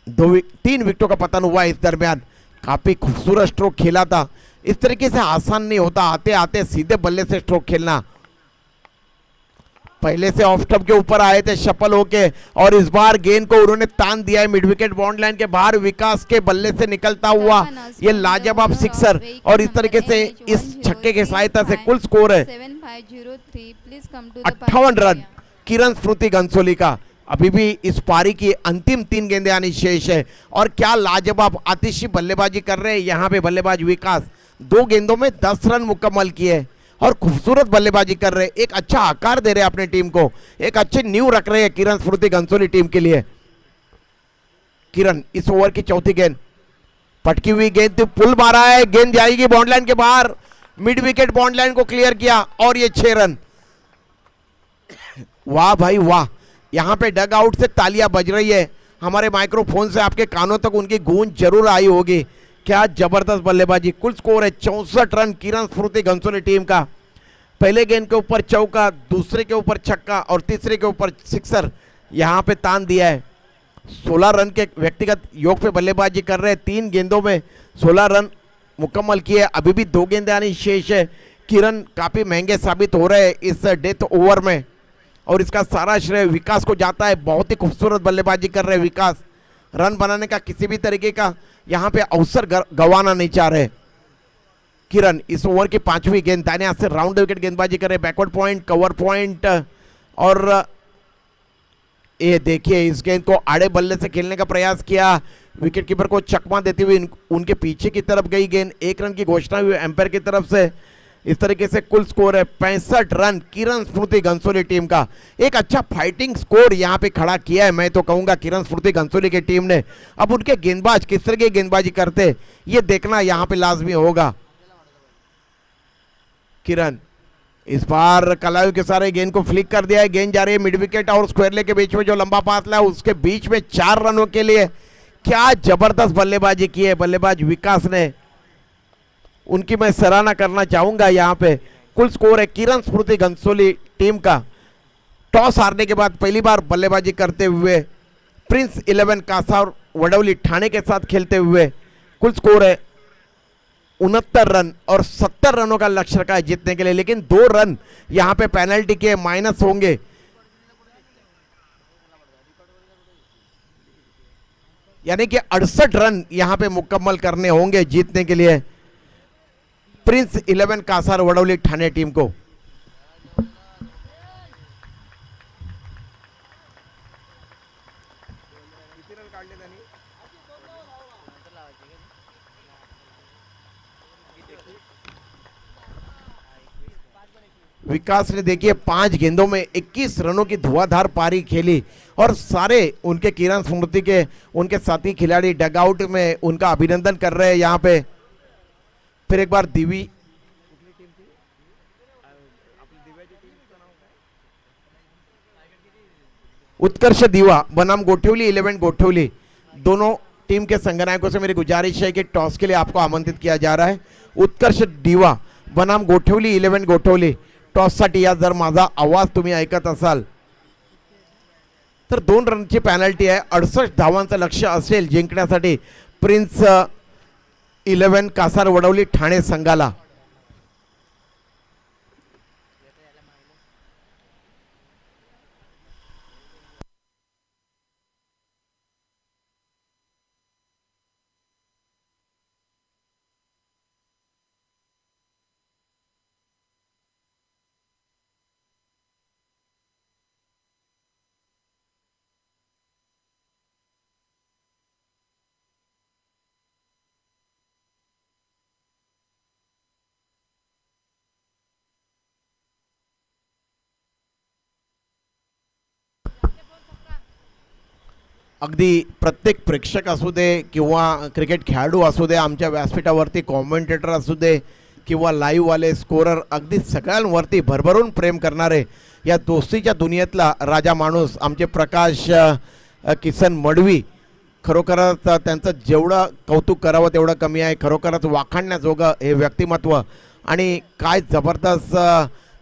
3 विकेटों का पतन हुआ इस दरमियान। काफी खूबसूरत स्ट्रोक खेला था। इस तरीके से आसान नहीं होता आते आते सीधे बल्ले से स्ट्रोक खेलना। पहले से ऑफ स्टंप के ऊपर आए थे सफल होके और इस बार गेंद को उन्होंने तान दिया है मिड विकेट बॉन्ड लाइन के बाहर। विकास के बल्ले से निकलता हुआ ये लाजवाब सिक्सर और इस तरीके से इस छक्के की सहायता से कुल स्कोर है 58 रन किरण स्फूर्ति घनसोली का। अभी भी इस पारी की अंतिम 3 गेंदें आनी शेष है और क्या लाजवाब आतिशी बल्लेबाजी कर रहे हैं यहाँ पे बल्लेबाज विकास। 2 गेंदों में 10 रन मुकम्मल किए और खूबसूरत बल्लेबाजी कर रहे हैं। एक अच्छा आकार दे रहे हैं अपने टीम को, एक अच्छे नींव रख रहे हैं किरण स्फूर्ति घनसोली टीम के लिए। किरण इस ओवर की चौथी गेंद, पटकी हुई गेंद पुल मारा है, गेंद जाएगी बॉन्ड लाइन के बाहर। मिड विकेट बॉन्ड लाइन को क्लियर किया और ये 6 रन। वाह भाई वाह, यहां पे डग आउट से तालियां बज रही है। हमारे माइक्रोफोन से आपके कानों तक उनकी गूंज जरूर आई होगी। क्या जबरदस्त बल्लेबाजी। कुल स्कोर है 64 रन किरण स्फूर्ति घनसोली टीम का। पहले गेंद के ऊपर चौका, दूसरे के ऊपर छक्का और तीसरे के ऊपर सिक्सर यहां पे तान दिया है। 16 रन के व्यक्तिगत योग पे बल्लेबाजी कर रहे हैं। 3 गेंदों में 16 रन मुकम्मल किए। अभी भी 2 गेंदें आनी शेष है। किरण काफी महंगे साबित हो रहे हैं इस डेथ ओवर में और इसका सारा श्रेय विकास को जाता है। बहुत ही खूबसूरत बल्लेबाजी कर रहे हैं विकास। रन बनाने का किसी भी तरीके का यहां पे अवसर गंवाना नहीं चाह रहे। किरण इस ओवर की 5वीं गेंद, दाहिने हाथ से राउंड विकेट गेंदबाजी कर रहे, बैकवर्ड पॉइंट, कवर पॉइंट और ये देखिए इस गेंद को आड़े बल्ले से खेलने का प्रयास किया। विकेट कीपर को चकमा देते हुए उनके पीछे की तरफ गई गेंद। 1 रन की घोषणा हुई एम्पायर की तरफ से। इस तरीके से कुल स्कोर है 65 रन किरण स्फूर्ति घनसोली टीम का। एक अच्छा फाइटिंग स्कोर यहां पे खड़ा किया है मैं तो कहूंगा किरण स्फूर्ति घनसोली की टीम ने। अब उनके गेंदबाज किस तरह की गेंदबाजी करते ये देखना यहां पे लाजमी होगा। किरण इस बार कलायु के सारे गेंद को फ्लिक कर दिया है। गेंद जा रही है मिड विकेट और स्क्वायर के बीच में जो लंबा फासला है उसके बीच में 4 रनों के लिए। क्या जबरदस्त बल्लेबाजी की है बल्लेबाज विकास ने, उनकी मैं सराहना करना चाहूंगा। यहां पे कुल स्कोर है किरण स्फूर्ति घनसोली टीम का। टॉस हारने के बाद पहली बार बल्लेबाजी करते हुए प्रिंस 11 कासार वडौली ठाणे के साथ खेलते हुए कुल स्कोर है 69 रन और 70 रनों का लक्ष्य रखा है जीतने के लिए। लेकिन 2 रन यहां पे पेनल्टी के माइनस होंगे। यानी कि 68 रन यहां पे मुकम्मल करने होंगे जीतने के लिए प्रिंस 11 कासार वडौली ठाणे टीम को। विकास ने देखिए 5 गेंदों में 21 रनों की धुआंधार पारी खेली और सारे उनके किरण स्मृति के उनके साथी खिलाड़ी डगआउट में उनका अभिनंदन कर रहे हैं। यहां पे फिर एक बार दिवी उत्कर्ष दीवा बनाम गोठवली 11 गोठवली, दोनों टीम के संघनायकों से मेरी गुजारिश है कि टॉस के लिए आपको आमंत्रित किया जा रहा है। उत्कर्ष दीवा बनाम गोठवली 11 गोठवली, टॉससाठी या जर माझा आवाज तुम्ही ऐकत असाल तर 2 रनची पॅनल्टी आहे। 68 धावांचं लक्ष्य असेल जिंकण्यासाठी प्रिन्स 11 कासार वडौली ठाणे संघाला। अगदी प्रत्येक प्रेक्षक असू दे किंवा क्रिकेट खेळाडू असू दे, आमच्या व्यासपीठावरती कॉमेंटेटर असू दे किंवा लाईव्हवाले स्कोरर, अगदी सगळ्यांवरती भरभरून प्रेम करणारे या दोस्तीच्या दुनियेतला राजा माणूस आमचे प्रकाश किसन मडवी, खरोखरच त्यांचं जेवढं कौतुक करावं तेवढं कमी आहे. खरोखरच वाखाणण्याजोगं हे व्यक्तिमत्व आणि काय जबरदस्त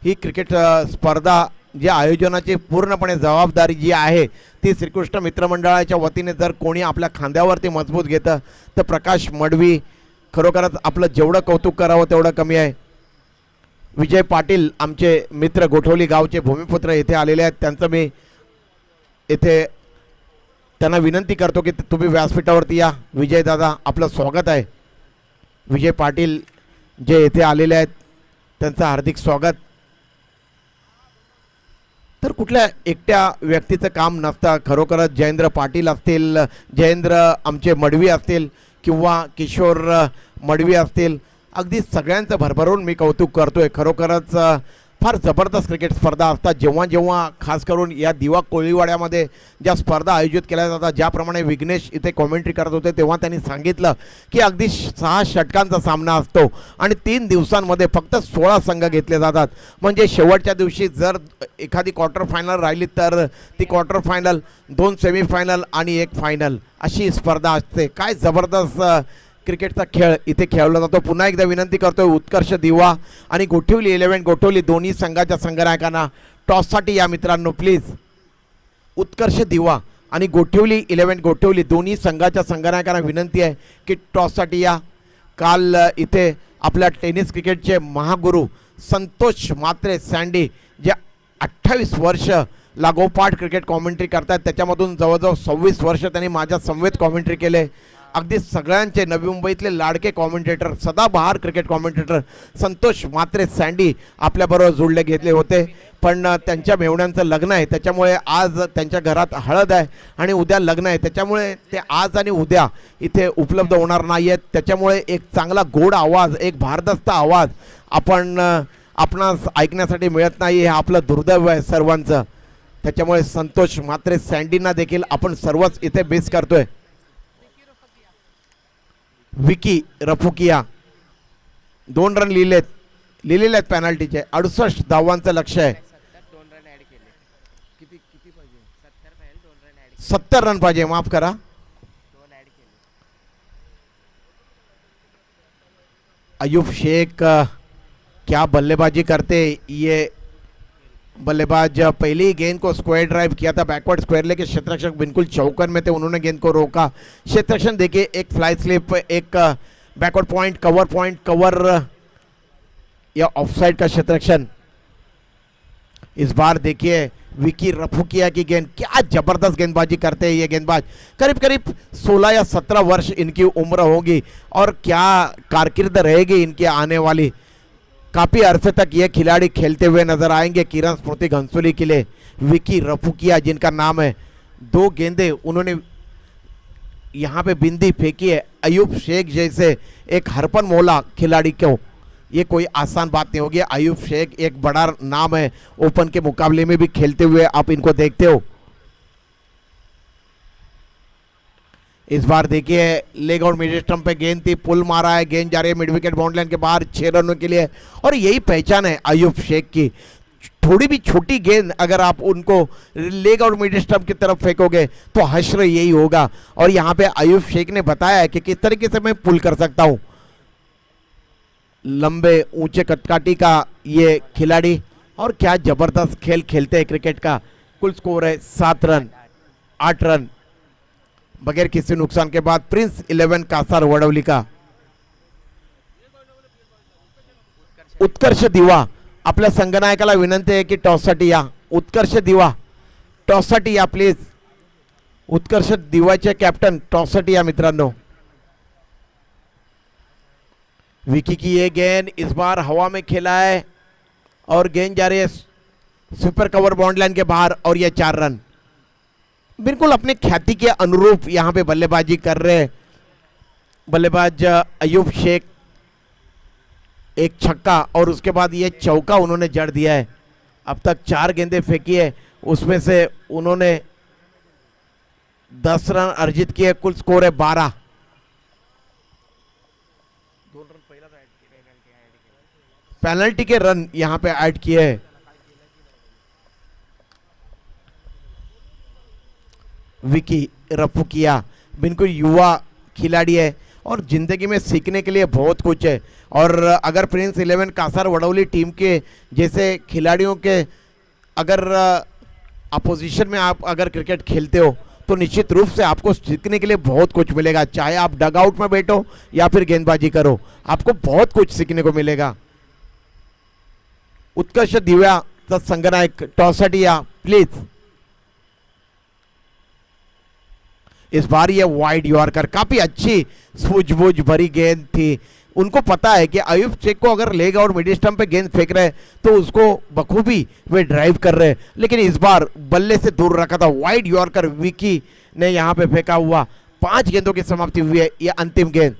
ही क्रिकेट स्पर्धा जी आयोजनाची पूर्णपणे जबाबदारी जी आहे ती श्रीकृष्ण मित्रमंडळाच्या वतीने जर कोणी आपल्या खांद्यावरती मजबूत घेतं तर प्रकाश मडवी. खरोखरच आपलं जेवढं कौतुक करावं तेवढं कमी आहे. विजय पाटील आमचे मित्र, गोठवली गावचे भूमिपुत्र येथे आलेले आहेत. त्यांचं मी येथे त्यांना विनंती करतो की तुम्ही व्यासपीठावरती या. विजय दादा, आपलं स्वागत आहे. विजय पाटील जे येथे आलेले आहेत त्यांचं हार्दिक स्वागत. तर कुठल्या एकट्या व्यक्तीचं काम नसतं. खरोखरच जयेंद्र पाटील असतील, जयेंद्र आमचे मडवी असतील किंवा किशोर मडवी असतील, अगदी सगळ्यांचं भरभरून मी कौतुक करतोय. खरोखरच फार जबरदस्त क्रिकेट स्पर्धा असतात. जेव्हा जेव्हा खास करून या दिवा कोळीवाड्यामध्ये ज्या स्पर्धा आयोजित केल्या जातात, ज्याप्रमाणे विघ्नेश इथे कॉमेंट्री करत होते तेव्हा त्यांनी सांगितलं की अगदी 6 षटकांचा सामना असतो आणि 3 दिवसांमध्ये फक्त 16 संघ घेतले जातात. म्हणजे शेवटच्या दिवशी जर एखादी क्वार्टर फायनल राहिली तर ती क्वार्टर फायनल, 2 सेमीफायनल आणि 1 फायनल अशी स्पर्धा असते. काय जबरदस्त क्रिकेटचा खेळ इथे खेळला जातो. पुन्हा एकदा विनंती करतोय उत्कर्ष दिवा आणि गोठवली 11 गोठवली दोन्ही संघाच्या संघनायकांना टॉससाठी या मित्रांनो प्लीज. उत्कर्ष दिवा आणि गोठवली 11 गोठवली दोन्ही संघाच्या संघनायकांना विनंती आहे की टॉससाठी या. काल इथे आपल्या टेनिस क्रिकेटचे महागुरू संतोष म्हात्रे सँडी, जे 28 वर्ष लागोपाठ क्रिकेट कॉमेंट्री करतात, त्याच्यामधून जवळजवळ 26 वर्ष त्यांनी माझ्या समवेत कॉमेंट्री केले. अगदी सगळ्यांचे नवी मुंबईतले लाडके कॉमेंटेटर, सदाबहार क्रिकेट कॉमेंटेटर संतोष म्हात्रे सँडी आपल्याबरोबर जोडले घेतले होते. पण त्यांच्या मेवण्यांचं लग्न आहे, त्याच्यामुळे आज त्यांच्या घरात हळद आहे आणि उद्या लग्न आहे, त्याच्यामुळे ते आज आणि उद्या इथे उपलब्ध होणार नाही आहेत. त्याच्यामुळे एक चांगला गोड आवाज, एक भारदस्त आवाज आपणास ऐकण्यासाठी मिळत नाही, हे आपलं दुर्दैव आहे सर्वांचं. त्याच्यामुळे संतोष म्हात्रे सँडींना देखील आपण सर्वच इथे मिस करतोय. विकी रफुकिया 2 रन लिहिलेले आहेत पॅनल्टीचे. 68 धावांचं लक्ष आहे. 70 रन पाहिजे, माफ करा. अयूब शेख क्या बल्लेबाजी करते. ये बल्लेबाज पहली गेंद को स्क्वायर ड्राइव किया था, बैकवर्ड स्क्वायर लेके क्षेत्ररक्षक बिल्कुल चौकन में थे, उन्होंने गेंद को रोका. क्षेत्ररक्षक देखिए, एक फ्लाई स्लिप, एक बैकवर्ड पॉइंट, कवर या ऑफसाइड का क्षेत्ररक्षण. इस बार देखिए विकी रफुकिया की गेंद, क्या जबरदस्त गेंदबाजी करते हैं ये गेंदबाज. करीब करीब 16 या 17 वर्ष इनकी उम्र होगी और क्या कारकिर्द रहेगी इनकी आने वाली. काफ़ी अरसे तक ये खिलाड़ी खेलते हुए नजर आएंगे किरण स्मृति घनसोली के लिए. विकी रफुकिया जिनका नाम है, 2 गेंदे उन्होंने यहाँ पे बिंदी फेंकी है. अयूब शेख जैसे एक हरपन मौला खिलाड़ी को ये कोई आसान बात नहीं होगी. अयूब शेख एक बड़ा नाम है, ओपन के मुकाबले में भी खेलते हुए आप इनको देखते हो. इस बार देखिए लेग आउट मिड स्टंप पे गेंद थी, पुल मारा है, गेंद जा रही है मिड विकेट बाउंड्री लाइन के बाहर 6 रनों के लिए. और यही पहचान है अयूब शेख की. थोड़ी भी छोटी गेंद अगर आप उनको लेग आउट मिड स्टंप की तरफ फेंकोगे तो हश्र यही होगा. और यहाँ पे अयूब शेख ने बताया है कि किस तरीके से मैं पुल कर सकता हूँ. लंबे ऊंचे कटकाठी का ये खिलाड़ी, और क्या जबरदस्त खेल खेलते हैं क्रिकेट का. कुल स्कोर है 7 रन 8 रन बगैर किसी नुकसान के बाद. प्रिंस 11 कासार वडवली का. उत्कर्ष दिवा आपल्या संघनायकाला विनंती आहे की टॉससाठी या. उत्कर्ष दिवा टॉससाठी या प्लीज. उत्कर्ष दिवाचे कॅप्टन टॉससाठी या मित्रांनो. विकी की ये गेंद इस बार हवा में खेला है और गेंद जा रही है सुपर कवर बाउंड्री लाइन के बाहर, और ये 4 रन. बिल्कुल अपने ख्याति के अनुरूप यहाँ पे बल्लेबाजी कर रहे बल्लेबाज अयूब शेख. एक छक्का और उसके बाद ये चौका उन्होंने जड़ दिया है. अब तक 4 गेंदें फेंकी है, उसमें से उन्होंने 10 रन अर्जित किए, कुल स्कोर है 12। पेनल्टी के रन यहां पे ऐड किए हैं। विकी रफुकिया बिल्कुल युवा खिलाड़ी है और जिंदगी में सीखने के लिए बहुत कुछ है। और अगर प्रिंस 11 कासार वडौली टीम के जैसे खिलाड़ियों के अगर अपोजिशन में आप अगर क्रिकेट खेलते हो तो निश्चित रूप से आपको सीखने के लिए बहुत कुछ मिलेगा। चाहे आप डग आउट में बैठो या फिर गेंदबाजी करो, आपको बहुत कुछ सीखने को मिलेगा। उत्कर्ष दिव्या संगनायक टॉसटिया प्लीज। इस बार ये वाइड यॉर्कर काफी अच्छी सूझबूझ भरी गेंद थी। उनको पता है कि आयुब शेख को अगर लेग और मिडिल स्टंप पे गेंद फेंक रहे तो उसको बखूबी वे ड्राइव कर रहे हैं, लेकिन इस बार बल्ले से दूर रखा था। वाइड यॉर्कर विकी ने यहां पे फेंका हुआ। 5 गेंदों की समाप्ति हुई है, ये अंतिम गेंद।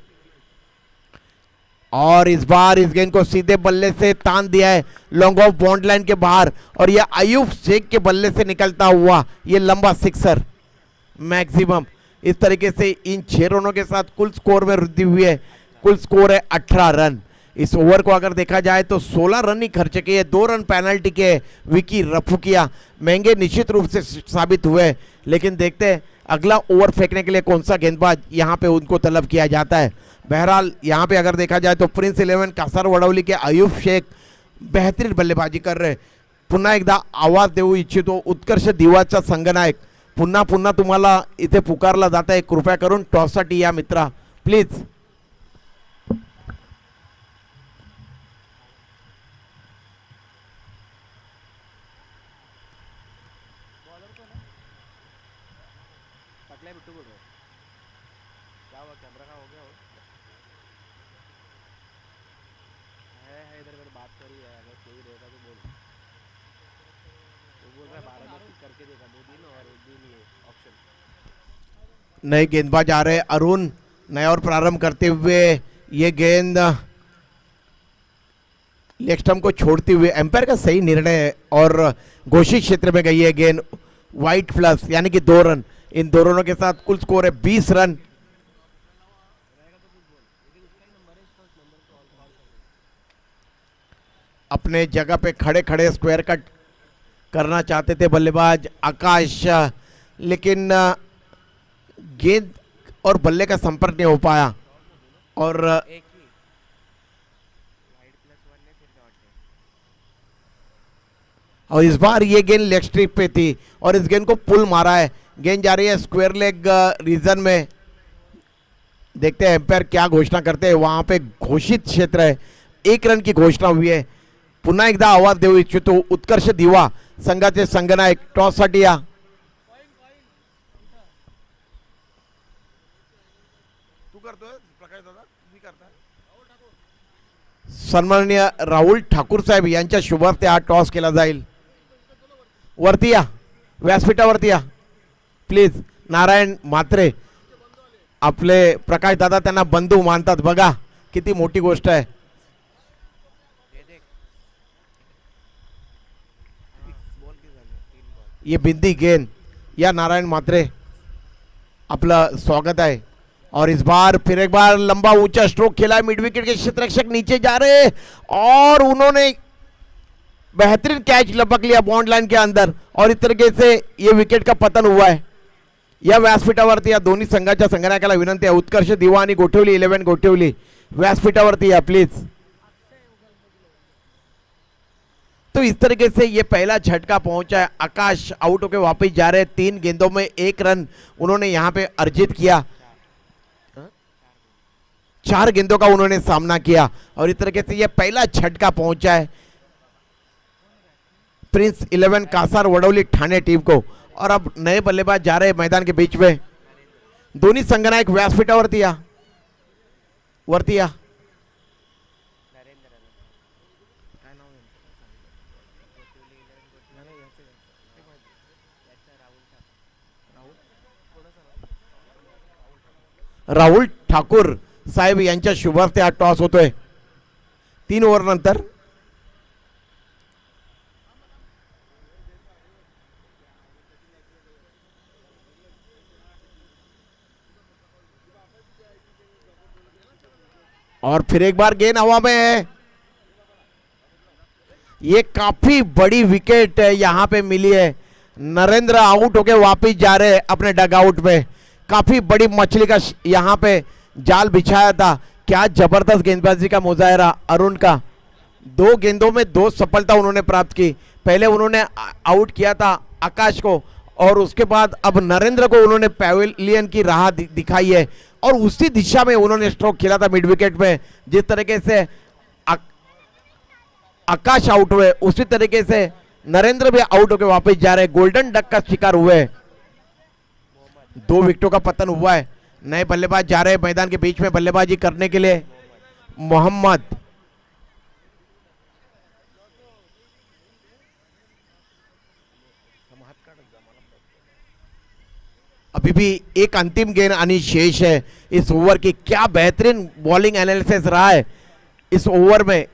और इस बार इस गेंद को सीधे बल्ले से तान दिया है लॉन्ग ऑफ बाउंड लाइन के बाहर, और ये आयुब शेख के बल्ले से निकलता हुआ ये लंबा सिक्सर मैक्सिमम। इस तरीके से इन 6 रनों के साथ कुल स्कोर में वृद्धि हुई है। कुल स्कोर है 18 रन। इस ओवर को अगर देखा जाए तो 16 रन ही खर्च किए, 2 रन पेनल्टी के। विकी रफुकिया महंगे निश्चित रूप से साबित हुए, लेकिन देखते हैं अगला ओवर फेंकने के लिए कौन सा गेंदबाज यहां पे उनको तलब किया जाता है। बहरहाल यहां पे अगर देखा जाए तो प्रिंस 11 कासार वडौली के आयुब शेख बेहतरीन बल्लेबाजी कर रहे। पुन्हा एकदा आवाज देऊ इच्छितो उत्कर्ष दिवाचा संगनायक, पुन्हा पुन्हा तुम्हाला इथे पुकारला जात आहे, कृपया करून टॉससाठी या मित्रा प्लीज। नए गेंदबाज आ रहे अरुण, नया और प्रारंभ करते हुए ये गेंद लेग स्टंप को छोड़ते हुए एम्पायर का सही निर्णय है और घोषित क्षेत्र में गई है गेंद। वाइट प्लस यानी कि 2 रन। इन 2 रनों के साथ कुल स्कोर है 20 रन। अपने जगह पे खड़े खड़े स्क्वायर कट करना चाहते थे बल्लेबाज आकाश, लेकिन गेंद और बल्ले का संपर्क नहीं हो पाया और इस बार ये गेंद लेग स्ट्रिप पे थी और इस गेंद को पुल मारा है। गेंद जा रही है स्क्वायर लेग रीजन में। देखते हैं एम्पायर क्या घोषणा करते हैं। वहां पे घोषित क्षेत्र है, 1 रन की घोषणा हुई है। पुन्हा एकदा आवाज देऊ इच्छितो उत्कर्ष दिवा संघाचे संघनायक टॉससाठी या। सन्माननीय राहुल ठाकूर साहेब यांच्या शुभार्थे हा टॉस केला जाईल। वरती या, व्यासपीठावरती या प्लीज। नारायण म्हात्रे आपले प्रकाश दादा त्यांना बंधू मानतात, बघा किती मोठी गोष्ट आहे। ये बिंदी गेंद या नारायण म्हात्रे आपला स्वागत है। और इस बार फिर एक बार लंबा ऊंचा स्ट्रोक खेला है। मिड विकेट के क्षेत्ररक्षक नीचे जा रहे और उन्होंने बेहतरीन कैच लपक लिया बाउंड लाइन के अंदर और इस तरीके से ये विकेट का पतन हुआ है। या व्यासपीठावरती या दोन्ही संघाच्या संघनायकाला विनंती आहे, उत्कर्ष दिवा आणि गोठवली 11 गोठवली व्यासपीठावरती या प्लीज। तो इस तरीके से ये पहला झटका पहुंचा है। आकाश आउट होकर वापस जा रहे, 3 गेंदों में 1 रन उन्होंने यहां पे अर्जित किया। 4 गेंदों का उन्होंने सामना किया और इस तरीके से ये पहला झटका पहुंचा है प्रिंस 11 कासार वडौली ठाणे टीम को। और अब नए बल्लेबाज जा रहे मैदान के बीच में। दोन्ही संघनायक व्यासपीठावरती या, वरती या। राहुल ठाकूर साहेब यांच्या शुभार्थे हा टॉस होतोय 3 ओव्हर नंतर। और फिर एक बार गेंद हवा में है। ये काफी बड़ी विकेट यहां पे मिली है। नरेंद्र आउट होके वापस जा रहे हैं अपने डगआउट में। काफी बड़ी मछली का यहां पे जाल बिछाया था। क्या जबरदस्त गेंदबाजी का मुजाहरा अरुण का। 2 गेंदों में 2 सफलता उन्होंने प्राप्त की। पहले उन्होंने आउट किया था आकाश को और उसके बाद अब नरेंद्र को उन्होंने पैवेलियन की राह दिखाई है और उसी दिशा में उन्होंने स्ट्रोक खेला था मिड विकेट में। जिस तरीके से आकाश आउट हुए उसी तरीके से नरेंद्र भी आउट होकर वापस जा रहे हैं। गोल्डन डक का शिकार हुए। 2 विकेटों का पतन हुआ है। नए बल्लेबाज जा रहे हैं मैदान के बीच में बल्लेबाजी करने के लिए। मोहम्मद अभी भी एक अंतिम गेंद आनी शेष है इस ओवर की। क्या बेहतरीन बॉलिंग एनालिसिस रहा है इस ओवर में।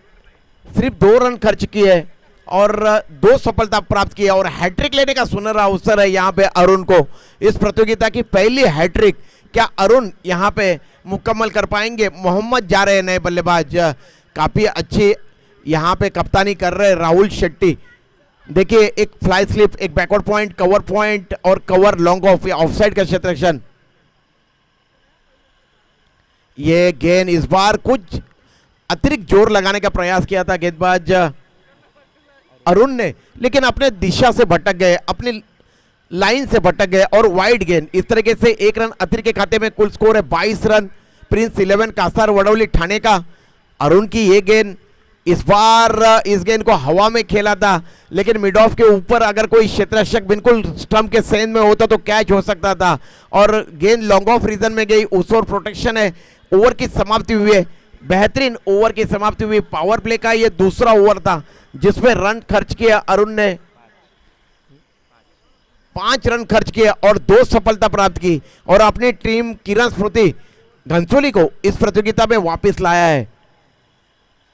सिर्फ 2 रन खर्च किए और 2 सफलता प्राप्त की और हैट्रिक लेने का सुनहरा अवसर है यहाँ पे अरुण को। इस प्रतियोगिता की पहली हैट्रिक क्या अरुण यहाँ पे मुकम्मल कर पाएंगे। मोहम्मद जा रहे हैं नए बल्लेबाज। काफी अच्छी यहाँ पे कप्तानी कर रहे हैं राहुल शेट्टी। देखिए एक फ्लाई स्लिप, एक बैकवर्ड पॉइंट और कवर लॉन्ग ऑफ या ऑफसाइड का क्षेत्ररक्षण। ये गेंद इस बार कुछ अतिरिक्त जोर लगाने का प्रयास किया था गेंदबाज अरुण ने, लेकिन अपने दिशा से भटक गए, अपनी लाइन से भटक गए और वाइड गेंद। इस तरीके से 1 रन अतिरिक्त के खाते में। कुल स्कोर है 22 रन। प्रिंस 11 कासार वडौली ठाणे का। अरुण की ये गेंद इस बार इस गेंद को हवा में खेला था, लेकिन मिड ऑफ के ऊपर अगर कोई क्षेत्ररक्षक बिल्कुल स्टंप के सेंध में होता तो कैच हो सकता था और गेंद लॉन्ग ऑफ रीजन में गई। उस ओर प्रोटेक्शन है। ओवर की समाप्ति हुई है। बेहतरीन ओवर की समाप्ति हुई। पावर प्ले का ये दूसरा ओवर था जिसमें रन खर्च किया अरुण ने। 5 रन खर्च किए और 2 सफलता प्राप्त की और अपनी टीम किरण स्मृति घनसोली को इस प्रतियोगिता में वापस लाया है।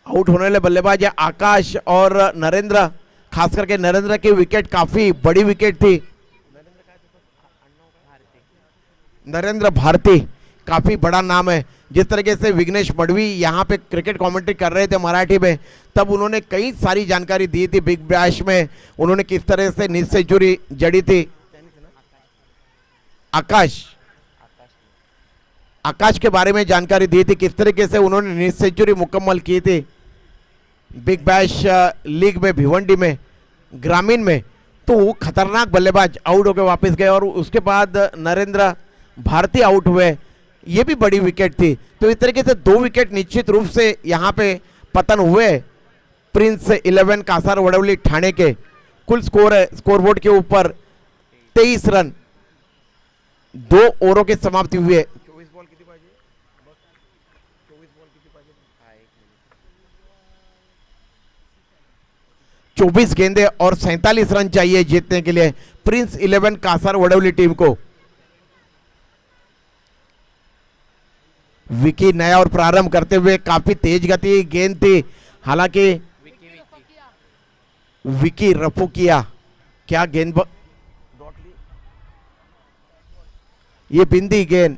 आउट होने वाले बल्लेबाज है आकाश और नरेंद्र। खास करके नरेंद्र की विकेट काफी बड़ी विकेट थी। नरेंद्र भारती काफी बड़ा नाम है। जिस तरीके से विघ्नेश मडवी यहाँ पे क्रिकेट कमेंट्री कर रहे थे मराठी में, तब उन्होंने कई सारी जानकारी दी थी। बिग बैश में उन्होंने किस तरह से निज सेंचुरी जड़ी थी। आकाश के बारे में जानकारी दी थी, किस तरीके से उन्होंने निज सेंचुरी मुकम्मल की थी बिग बैश लीग में, भिवंडी में, ग्रामीण में। तो वो खतरनाक बल्लेबाज आउट होकर वापस गए और उसके बाद नरेंद्र भारती आउट हुए। ये भी बड़ी विकेट थी। तो इस तरीके से 2 विकेट निश्चित रूप से यहाँ पे पतन हुए प्रिंस 11 कासार वडौली ठाणे के। कुल स्कोर है स्कोरबोर्ड के ऊपर 23 रन। 2 ओवरों की समाप्ति हुई है। 24 गेंदे और 47 रन चाहिए जीतने के लिए प्रिंस 11 कासार वडौली टीम को। विकी नया और प्रारंभ करते हुए काफी तेज गति गेंद थी। हालांकि विकी रफू किया। क्या गेंद ये बिंदी गेंद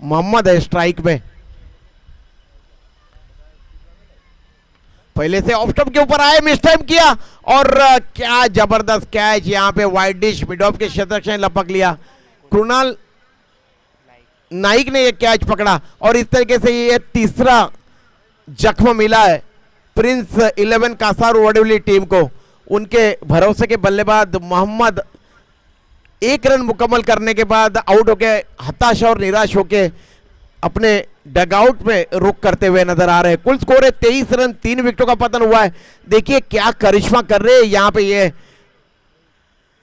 मोहम्मद है स्ट्राइक में। पहले से ऑफ स्टंप के ऊपर आए, मिस टाइम किया और क्या जबरदस्त कैच। यहां पे वाइड डिश मिड ऑफ के क्षेत्ररक्षण लपक लिया। कृणाल नाइक ने यह कैच पकड़ा और इस तरीके से ये तीसरा जख्म मिला है प्रिंस 11 कासार वडौली टीम को। उनके भरोसे के बल्लेबाज मोहम्मद 1 रन मुकम्मल करने के बाद आउट होके हताश और निराश होके अपने डगआउट में रुक करते हुए नजर आ रहे हैं। कुल स्कोर है 23 रन। 3 विकेटों का पतन हुआ है। देखिए क्या करिश्मा कर रहे हैं यहां पे ये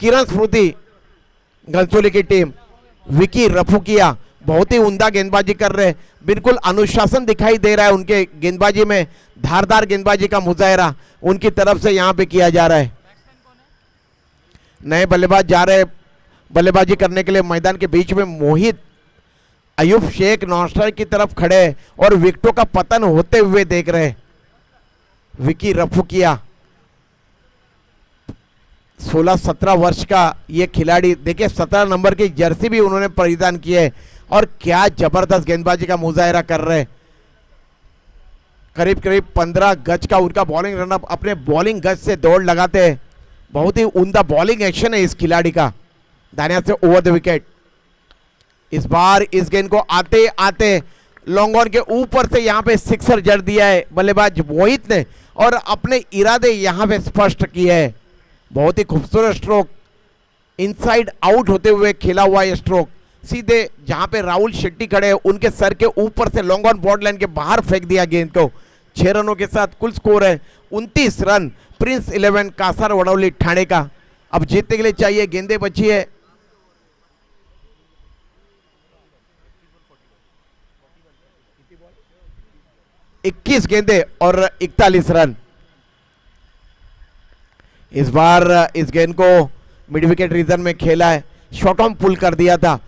किरण स्मृति घनसोली की टीम। विकी रफूकिया बहुत ही उम्दा गेंदबाजी कर रहे हैं। बिल्कुल अनुशासन दिखाई दे रहा है उनके गेंदबाजी में। धारदार गेंदबाजी का मुजाहरा उनकी तरफ से यहां पे किया जा रहा है। नए बल्लेबाज जा रहे हैं बल्लेबाजी करने के लिए मैदान के बीच में। मोहित अयूब शेख नॉस्टर की तरफ खड़े और विकेटों का पतन होते हुए देख रहे। विकी रफूकिया 16-17 वर्ष का ये खिलाड़ी। देखिए 17 नंबर की जर्सी भी उन्होंने परिधान की है और क्या जबरदस्त गेंदबाजी का मुजाहरा कर रहे। करीब करीब 15 गज का उनका बॉलिंग रनअप, अपने बॉलिंग गज से दौड़ लगाते हैं। बहुत ही उम्दा बॉलिंग एक्शन है इस खिलाड़ी का, दाहिने हाथ से ओवर द विकेट। इस बार इस गेंद को आते आते लॉन्ग ऑन के ऊपर से यहां पे सिक्सर जड़ दिया है बल्लेबाज मोहित ने, और अपने इरादे यहां पे स्पष्ट किए हैं। बहुत ही खूबसूरत स्ट्रोक, इनसाइड आउट होते हुए खेला हुआ यह स्ट्रोक सीधे जहां पे राहुल शेट्टी खड़े हैं उनके सर के ऊपर से लॉन्ग ऑन बॉर्डर लाइन के बाहर फेंक दिया गेंद को। 6 रनों के साथ कुल स्कोर है 29 रन प्रिंस 11 कासार वडौली ठाणे का। अब जीतने के लिए चाहिए, गेंदे बची है 21 गेंदे और 41 रन। इस बार इस गेंद को मिड विकेट रीजन में खेला है, शॉर्ट ऑन पुल कर दिया था,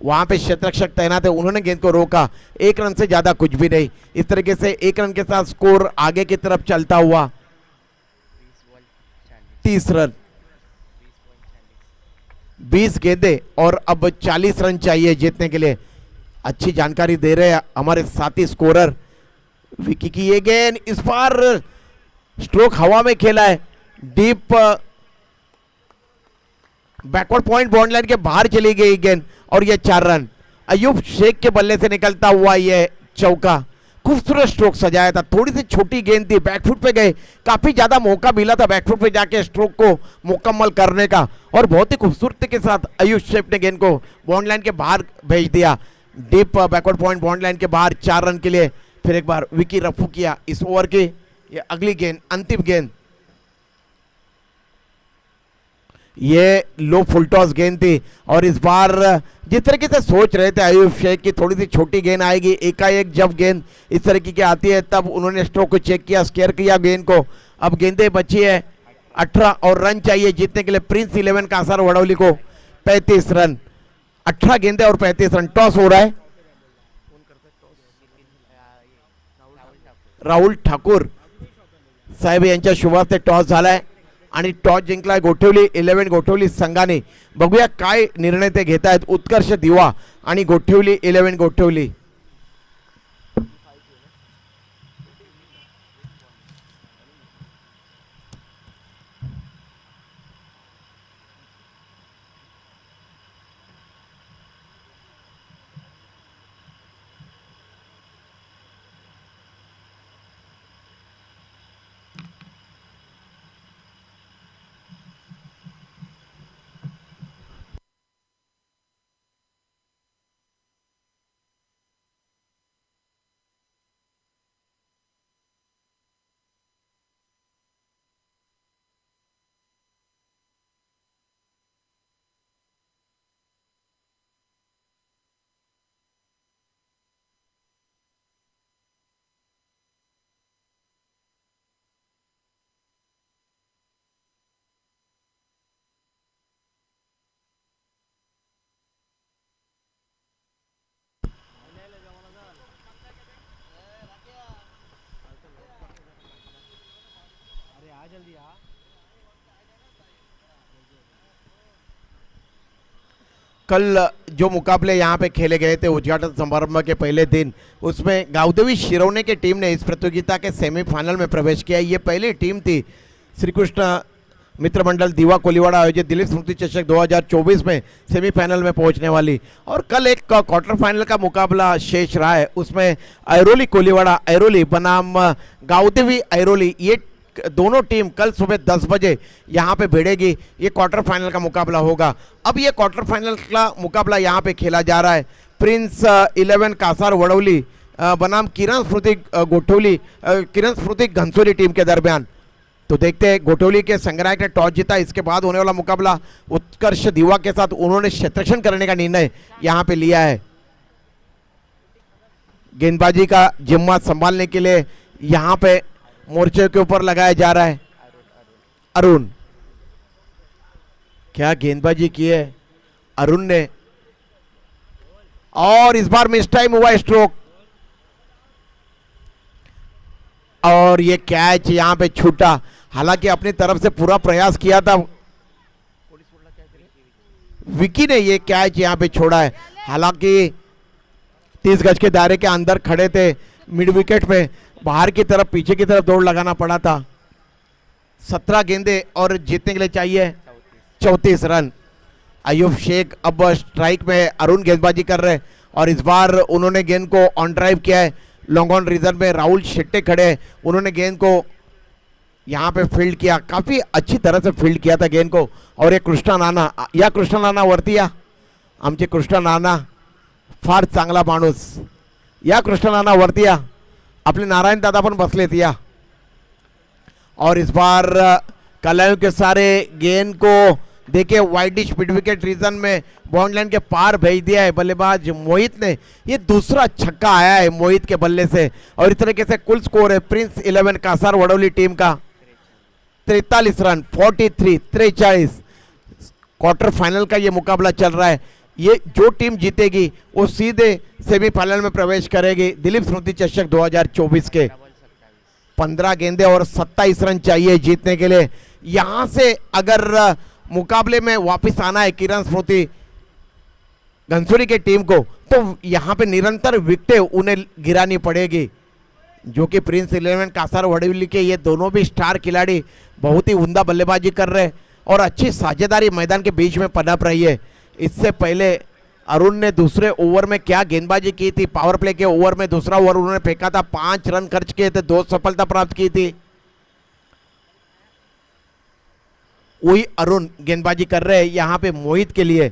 वहां पे क्षेत्ररक्षक तैनात है, उन्होंने गेंद को रोका। 1 रन से ज्यादा कुछ भी नहीं। इस तरीके से 1 रन के साथ स्कोर आगे की तरफ चलता हुआ 30 रन, 20 गेंदे और अब 40 रन चाहिए जीतने के लिए। अच्छी जानकारी दे रहे हैं हमारे साथी स्कोरर। विकी की ये गेंद, इस बार स्ट्रोक हवा में खेला है, deep backward point boundary line के बाहर चली गई गेंद और ये 4 रन। अयूब शेख के बल्ले से निकलता हुआ ये चौका, खूबसूरत स्ट्रोक सजाया था। थोड़ी सी छोटी गेंद थी, बैकफुट पे गए, काफी ज्यादा मौका मिला था बैकफुट पे जाके स्ट्रोक को मुकम्मल करने का, और बहुत ही खूबसूरती के साथ अयूब शेख ने गेंद को बाउंड्री लाइन के बाहर भेज दिया। Deep backward point boundary line के बाहर 4 रन के लिए। फिर एक बार विकी रफू किया इस ओवर की ये अगली गेंद, अंतिम गेंद। ये लो फुल टॉस गेंद थी और इस बार जिस तरीके से सोच रहे थे अयूब शेख की थोड़ी सी छोटी गेंद आएगी, एकाएक जब गेंद इस तरीके की आती है तब उन्होंने स्ट्रोक को चेक किया, स्केयर किया गेंद को। अब गेंदें बची है 18 और रन चाहिए जीतने के लिए प्रिंस 11 कासार वडौली को। 35 रन, 18 गेंदें और 35 रन। टॉस हो रहा है, राहुल ठाकूर साहेब यांच्या शुभ हस्ते टॉस झालाय आणि टॉस जिंकलाय गोठवली 11 गोठवली संघाने। बघूया काय निर्णय ते घेत आहेत उत्कर्ष दिवा आणि गोठवली 11 गोठवली। कल जो मुकाबले यहाँ पे खेले गए थे उद्घाटन समारोह के पहले दिन, उसमें गावदेवी शिरौने की टीम ने इस प्रतियोगिता के सेमीफाइनल में प्रवेश किया। ये पहली टीम थी श्री कृष्ण मित्र मंडल दीवा कोलीवाड़ा आयोजित दिलीप स्मृति चषक 2024 में सेमीफाइनल में पहुंचने वाली। और कल एक क्वार्टर फाइनल का मुकाबला शेष रहा है, उसमें ऐरोली कोलीवाड़ा ऐरोली बनाम गावदेवी ऐरोली, ये दोनों टीम कल सुबह 10 बजे यहाँ पे भिड़ेगी। ये क्वार्टर फाइनल का मुकाबला होगा। अब ये क्वार्टर फाइनल का मुकाबला यहाँ पे खेला जा रहा है प्रिंस 11 कासार वडौली बनाम किरण स्मृति गोठवली किरण स्मृति घनसोली टीम के दरमियान। तो देखते हैं, गोठवली के संग्राहक ने टॉस जीता, इसके बाद होने वाला मुकाबला उत्कर्ष दिवा के साथ उन्होंने क्षेत्ररक्षण करने का निर्णय यहाँ पे लिया है। गेंदबाजी का जिम्मा संभालने के लिए यहाँ पे मोर्चे के ऊपर लगाया जा रहा है अरुण। क्या गेंदबाजी की है अरुण ने, और इस बार मिस टाइम हुआ स्ट्रोक और ये कैच यहां पे छूटा। हालांकि अपनी तरफ से पूरा प्रयास किया था, विकी ने ये कैच यहां पे छोड़ा है। हालांकि 30 गज के दायरे के अंदर खड़े थे मिड विकेट पे बाहर की तरफ पीछे की तरफ दौड़ लगाना पड़ा था। 17 गेंदे और जीतने के लिए चाहिए 34 रन। अयूब शेख अब स्ट्राइक में, अरुण गेंदबाजी कर रहे हैं और इस बार उन्होंने गेंद को ऑन ड्राइव किया है। लॉन्ग ऑन रीजन में राहुल शेट्टे खड़े हैं, उन्होंने गेंद को यहाँ पे फील्ड किया, काफी अच्छी तरह से फील्ड किया था गेंद को। और ये कृष्णा नाना, या कृष्णा नाना वरती या आमचे कृष्णा नाना फार चांगला माणूस, या कृष्णा नाना वरती या आपले नारायण दादा पण बसलेत या। और इस बार कलायों के सारे गेंद को देखिए वाइडिश मिड विकेट रीजन में बाउंड लाइन के पार भेज दिया है बल्लेबाज मोहित ने। ये दूसरा छक्का आया है मोहित के बल्ले से और इस तरीके से कुल स्कोर है प्रिंस 11 कासार वडोली टीम का 43 रन, 43। क्वार्टर फाइनल का ये मुकाबला चल रहा है। ये जो टीम जीतेगी वो सीधे सेमीफाइनल में प्रवेश करेगी दिलीप स्मृति चषक 2024 के। 15 गेंदे और 27 रन चाहिए जीतने के लिए। यहां से अगर मुकाबले में वापस आना है किरण स्मृति घनसोली के टीम को, तो यहां पे निरंतर विकेटें उन्हें गिरानी पड़ेगी, जो कि प्रिंस 11 कासार वडोली के ये दोनों भी स्टार खिलाड़ी बहुत ही उम्दा बल्लेबाजी कर रहे हैं और अच्छी साझेदारी मैदान के बीच में पनप रही है। इससे पहले अरुण ने दूसरे ओवर में क्या गेंदबाजी की थी, पावर प्ले के ओवर में दूसरा ओवर उन्होंने फेंका था, 5 रन खर्च किए थे, 2 सफलता प्राप्त की थी। वही अरुण गेंदबाजी कर रहे हैं यहां पे मोहित के लिए।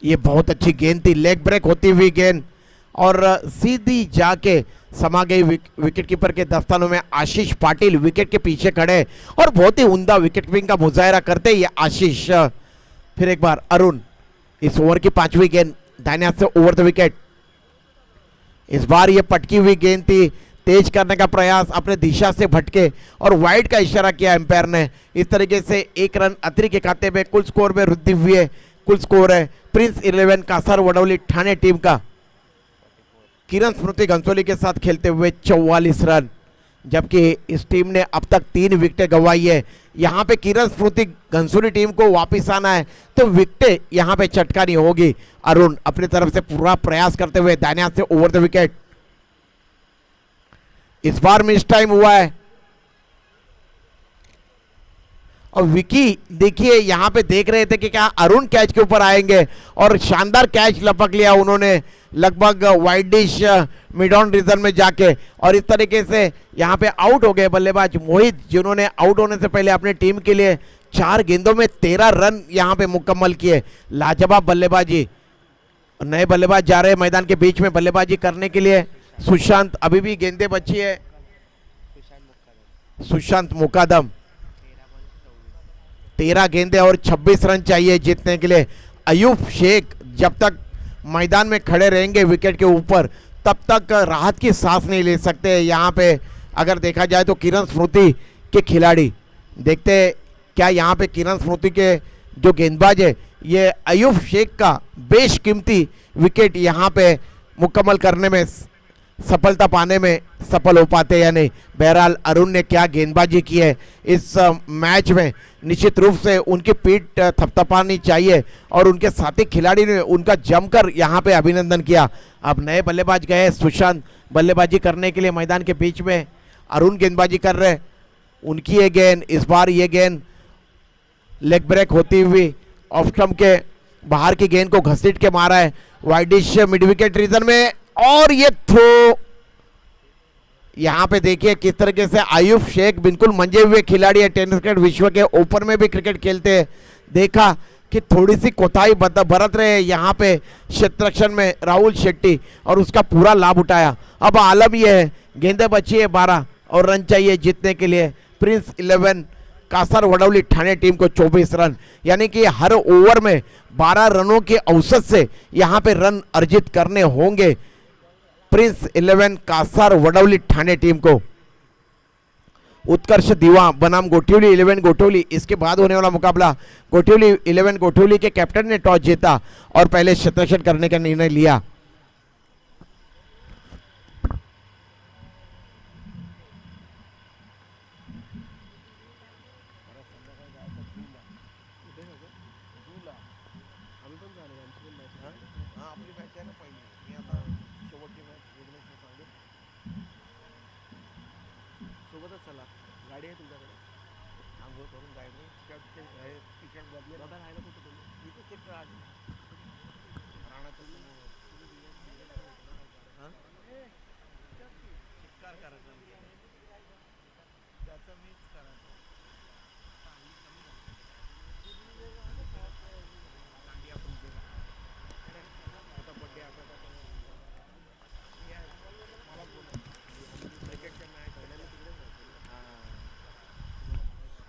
ये बहुत अच्छी गेंद थी, लेग ब्रेक होती हुई गेंद और सीधी जाके समा गई विकेट कीपर के दस्तानों में। आशीष पाटिल विकेट के पीछे खड़े और बहुत ही उम्दा विकेट कीपिंग का मुजाहरा करते ये आशीष। फिर एक बार अरुण, इस ओवर की 5वीं गेंद दाहिने हाथ से ओवर द विकेट। इस बार ये पटकी हुई गेंद थी, तेज करने का प्रयास, अपने दिशा से भटके और वाइड का इशारा किया एम्पायर ने। इस तरीके से 1 रन अतिरिक्त के खाते में कुल स्कोर में वृद्धि हुई है। कुल स्कोर है प्रिंस 11 कासार वडोली ठाणे टीम का किरण स्मृति घनसोली के साथ खेलते हुए 44 रन, जबकि इस टीम ने अब तक 3 विकेटें गंवाई है। यहां पे किरण स्मृति घनसोली टीम को वापस आना है तो विकेटें यहां पे चटकानी होगी। अरुण अपनी तरफ से पूरा प्रयास करते हुए दाहिने हाथ से ओवर द विकेट। इस बार मिस टाइम हुआ है और विकी देखिए यहां पे देख रहे थे कि क्या अरुण कैच के ऊपर आएंगे और शानदार कैच लपक लिया उन्होंने लगभग वाइडिश मिड ऑन रीजन में जाके। और इस तरीके से यहां पे आउट हो गए बल्लेबाज मोहित, जिन्होंने आउट होने से पहले अपनी टीम के लिए 4 गेंदों में 13 रन यहां पे मुकम्मल किए। लाजवाब बल्लेबाजी। नए बल्लेबाज जा रहे हैं मैदान के बीच में बल्लेबाजी करने के लिए। सुशांत, अभी भी गेंदे बची है, सुशांत मुकादम। 13 गेंदे और 26 रन चाहिए जीतने के लिए। अयूब शेख जब तक मैदान में खड़े रहेंगे विकेट के ऊपर तब तक राहत की सांस नहीं ले सकते। यहाँ पे अगर देखा जाए तो किरण स्मृति के खिलाड़ी देखते क्या यहाँ पे किरण स्मृति के जो गेंदबाज है ये अयूब शेख का बेशकीमती विकेट यहाँ पे मुकम्मल करने में सफलता पाने में सफल हो पाते या नहीं। बहरहाल अरुण ने क्या गेंदबाजी की है इस मैच में, निश्चित रूप से उनकी पीठ थपथपानी चाहिए और उनके साथी खिलाड़ी ने उनका जमकर यहां पे अभिनंदन किया। अब नए बल्लेबाज गए सुशांत बल्लेबाजी करने के लिए मैदान के बीच में, अरुण गेंदबाजी कर रहे, उनकी ये गेंद, इस बार ये गेंद लेग ब्रेक होती हुई ऑफ स्टंप के बाहर की गेंद को घसीट के मारा है वाइडिश मिड विकेट रीजन में। और ये थ्रो, यहां पे देखिए किस तरीके से आयुब शेख बिल्कुल मंजे हुए खिलाड़ी है, टेनिस क्रिकेट विश्व के ओपन में भी क्रिकेट खेलते हैं। देखा कि थोड़ी सी कोताही बरत रहे हैं यहाँ पे क्षेत्ररक्षण में राहुल शेट्टी और उसका पूरा लाभ उठाया। अब आलम यह है गेंदे बची है 12 और रन चाहिए जीतने के लिए। प्रिंस 11 कासार वडोली ठाणे टीम को 24 रन, यानी कि हर ओवर में 12 रनों के औसत से यहाँ पे रन अर्जित करने होंगे प्रिंस 11 कासार वडोली ठाणे टीम को। उत्कर्ष दीवा बनाम गोठिवली 11 गोठिवली, इसके बाद होने वाला मुकाबला गोठिवली 11 गोठिवली के कैप्टन ने टॉस जीता और पहले क्षेत्ररक्षण करने का निर्णय लिया। आपली मॅच आहे ना पहिली.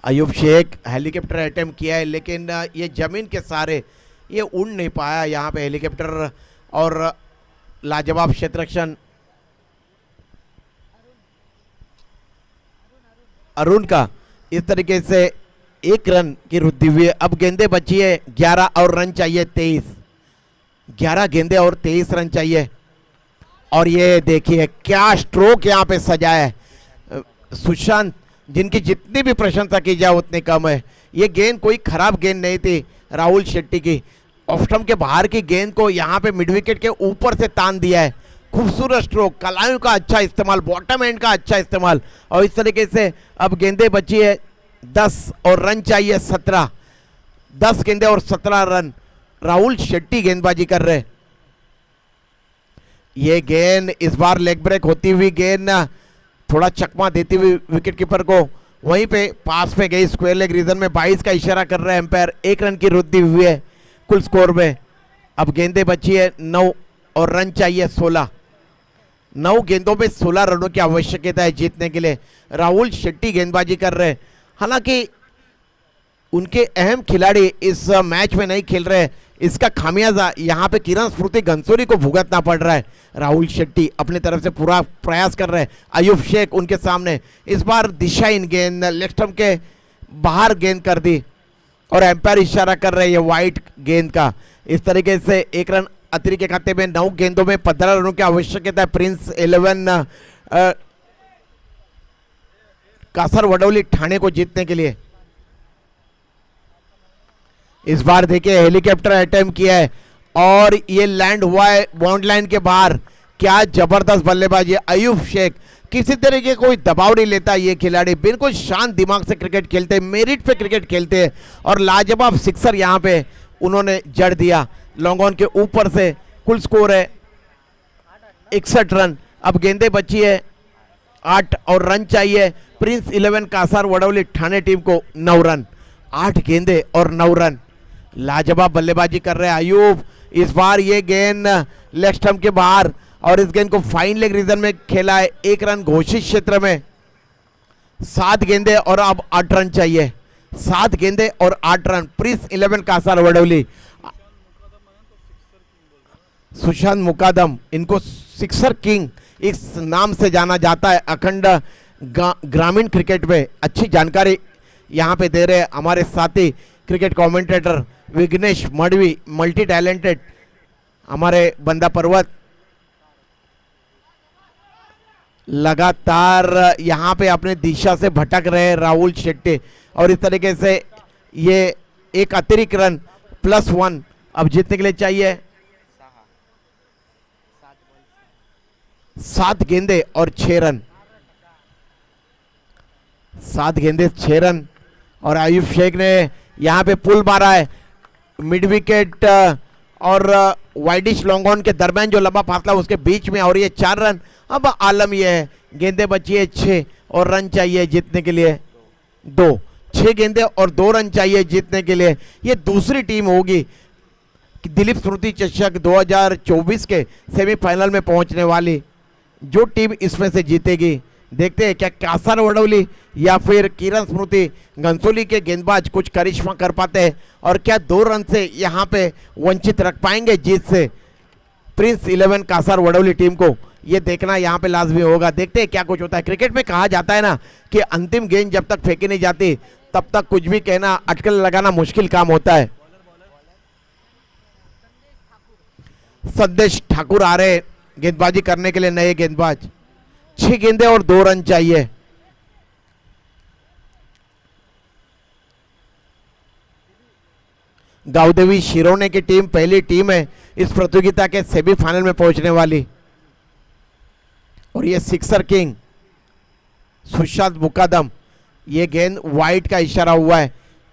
अयूब शेख हेलीकॉप्टर अटेम्प्ट किया है, लेकिन ये जमीन के सहारे ये उड़ नहीं पाया यहाँ पे हेलीकॉप्टर। और लाजवाब क्षेत्ररक्षण अरुण का इस तरीके से 1 रन की वृद्धि हुई है। अब गेंदे बची है 11 और रन चाहिए 23। 11 गेंदे और 23 रन चाहिए। और ये देखिए क्या स्ट्रोक यहाँ पे सजा है सुशांत, जिनकी जितनी भी प्रशंसा की जाए उतनी कम है। ये गेंद कोई खराब गेंद नहीं थी राहुल शेट्टी की। ऑफ स्टंप के बाहर की गेंद को यहाँ पे मिड विकेट के ऊपर से तान दिया है। खूबसूरत स्ट्रोक, कलाइयों का अच्छा इस्तेमाल, बॉटम एंड का अच्छा इस्तेमाल। और इस तरीके से अब गेंदे बची है 10 और रन चाहिए 17। 10 गेंदे और 17 रन राहुल शेट्टी गेंदबाजी कर रहे। ये गेंद इस बार लेग ब्रेक होती हुई गेंद थोड़ा चकमा देती हुई विकेट कीपर को वहीं पे पास में गई स्क्वायर लेग रीजन में। 22 का इशारा कर रहे हैं एम्पायर। 1 रन की वृद्धि हुई है कुल स्कोर में। अब गेंदे बची है 9 और रन चाहिए 16। 9 गेंदों में 16 रनों की आवश्यकता है जीतने के लिए। राहुल शेट्टी गेंदबाजी कर रहे हैं। हालांकि उनके अहम खिलाड़ी इस मैच में नहीं खेल रहे, इसका खामियाजा यहाँ पे किरण स्फूर्ति घनसोली को भुगतना पड़ रहा है। राहुल शेट्टी अपनी तरफ से पूरा प्रयास कर रहे हैं। अयूब शेख उनके सामने, इस बार दिशाहीन गेंद लेग स्टंप के बाहर गेंद कर दी और एम्पायर इशारा कर रहे हैं वाइट गेंद का। इस तरीके से 1 रन अतिरिक्त के खाते में। 9 गेंदों में 15 रनों की आवश्यकता है प्रिंस 11 कासर वडौली ठाणे को जीतने के लिए। इस बार देखिए हेलीकॉप्टर अटेम्प्ट किया है और ये लैंड हुआ है बाउंड लाइन के बाहर। क्या जबरदस्त बल्लेबाजी है अयूब शेख। किसी तरीके कोई दबाव नहीं लेता ये खिलाड़ी, बिल्कुल शांत दिमाग से क्रिकेट खेलते हैं, मेरिट पे क्रिकेट खेलते हैं। और लाजवाब सिक्सर यहाँ पे उन्होंने जड़ दिया लॉन्ग ऑन के ऊपर से। कुल स्कोर है 61 रन। अब गेंदे बची है 8 और रन चाहिए प्रिंस 11 कासार वडौली ठाणे टीम को 9 रन। 8 गेंदे और 9 रन। लाजवाब बल्लेबाजी कर रहे हैं अयूब। इस बार ये गेंद लेग स्टंप के बाहर और इस गेंद को फाइन लेग रीजन में खेला है। 1 रन घोषित क्षेत्र में। 7 गेंदे और अब 8 रन चाहिए। 7 गेंदे और 8 रन प्रिंस 11 कासार वडौली। सुशांत मुकादम, इनको सिक्सर किंग इस नाम से जाना जाता है। अखंड ग्रामीण क्रिकेट में अच्छी जानकारी यहाँ पे दे रहे हैं हमारे साथी cricket commentator Vighnesh Madvi, multi talented हमारे बंदा पर्वत। लगातार यहाँ पे अपने दिशा से भटक रहे राहुल शेट्टी और इस तरीके से ये एक अतिरिक्त रन +1 अब जीतने के लिए चाहिए। 7 गेंदे और 6 रन। 7 गेंदे 6 रन। और अयूब शेख ने यहाँ पे पुल मारा है मिड विकेट और वाइडिश लॉन्ग ऑन के दरमियान जो लंबा फासला उसके बीच में, और ये 4 रन। अब आलम ये है गेंदे बची है 6 और रन चाहिए जीतने के लिए 2। 6 गेंदे और 2 रन चाहिए जीतने के लिए। ये दूसरी टीम होगी दिलीप स्मृति चषक 2024 के सेमीफाइनल में पहुंचने वाली। जो टीम इसमें से जीतेगी, देखते हैं क्या कासार वडौली या फिर किरण स्मृति घनसोली के गेंदबाज कुछ करिश्मा कर पाते हैं और क्या 2 रन से यहां पे वंचित रख पाएंगे जीत से प्रिंस 11 कासार वडौली टीम को। ये देखना यहां पे लाजमी होगा। देखते हैं क्या कुछ होता है। क्रिकेट में कहा जाता है ना कि अंतिम गेंद जब तक फेंकी नहीं जाती तब तक कुछ भी कहना, अटकल लगाना मुश्किल काम होता है। संदेश ठाकुर आ रहे गेंदबाजी करने के लिए, नए गेंदबाज। 6 गेंदे और 2 रन चाहिए। गावदेवी शिरोने की टीम पहली टीम है इस प्रतियोगिता के सेमीफाइनल में पहुंचने वाली। और ये सिक्सर किंग सुशांत मुकादम ये गेंद वाइड का इशारा हुआ है।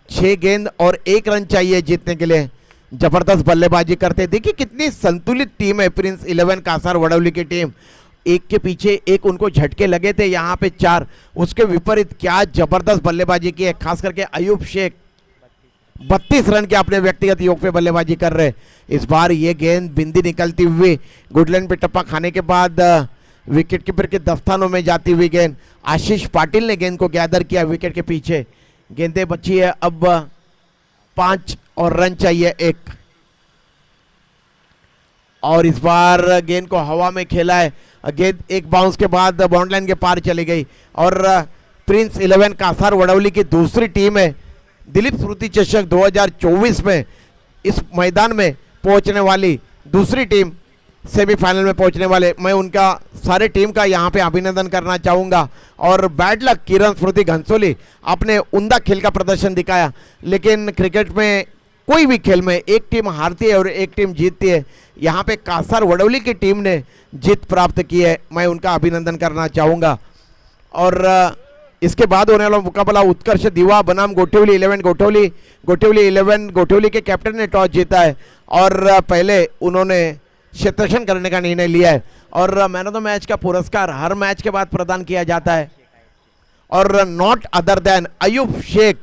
6 गेंद और 1 रन चाहिए जीतने के लिए। जबरदस्त बल्लेबाजी करते, देखिए कितनी संतुलित टीम है प्रिंस 11 कासार वडौली की टीम। एक के पीछे एक उनको झटके लगे थे, यहाँ पे 4, उसके विपरीत क्या जबरदस्त बल्लेबाजी की है। खास करके अयूब शेख 32 रन के अपने व्यक्तिगत योग पे बल्लेबाजी कर रहे। इस बार ये गेंद बिंदी निकलती हुई गुडलैंड पे टप्पा खाने के बाद विकेट कीपर के दफ्तानों में जाती हुई गेंद। आशीष पाटिल ने गेंद को गैदर किया विकेट के पीछे। गेंदें बची है अब 5 और रन चाहिए 1। और इस बार गेंद को हवा में खेला है, गेंद एक बाउंस के बाद बाउंड्री लाइन के पार चली गई। और प्रिंस 11 कासार वडौली की दूसरी टीम है दिलीप स्मृति चषक 2024 में इस मैदान में पहुंचने वाली दूसरी टीम, सेमीफाइनल में पहुंचने वाले। मैं उनका सारे टीम का यहां पे अभिनंदन करना चाहूंगा। और बैड लक किरण स्मृति घनसोली, आपने उम्दा खेल का प्रदर्शन दिखाया, लेकिन क्रिकेट में कोई भी खेल में एक टीम हारती है और एक टीम जीतती है। यहाँ पे कासार वडौली की टीम ने जीत प्राप्त की है, मैं उनका अभिनंदन करना चाहूँगा। और इसके बाद होने वाला मुकाबला उत्कर्ष दीवा बनाम गोठिवली 11 गोठिवली 11 गोठिवली के कैप्टन ने टॉस जीता है और पहले उन्होंने क्षेत्ररक्षण करने का निर्णय लिया है। और मैन ऑफ द मैच का पुरस्कार हर मैच के बाद प्रदान किया जाता है और not other than Ayub Sheikh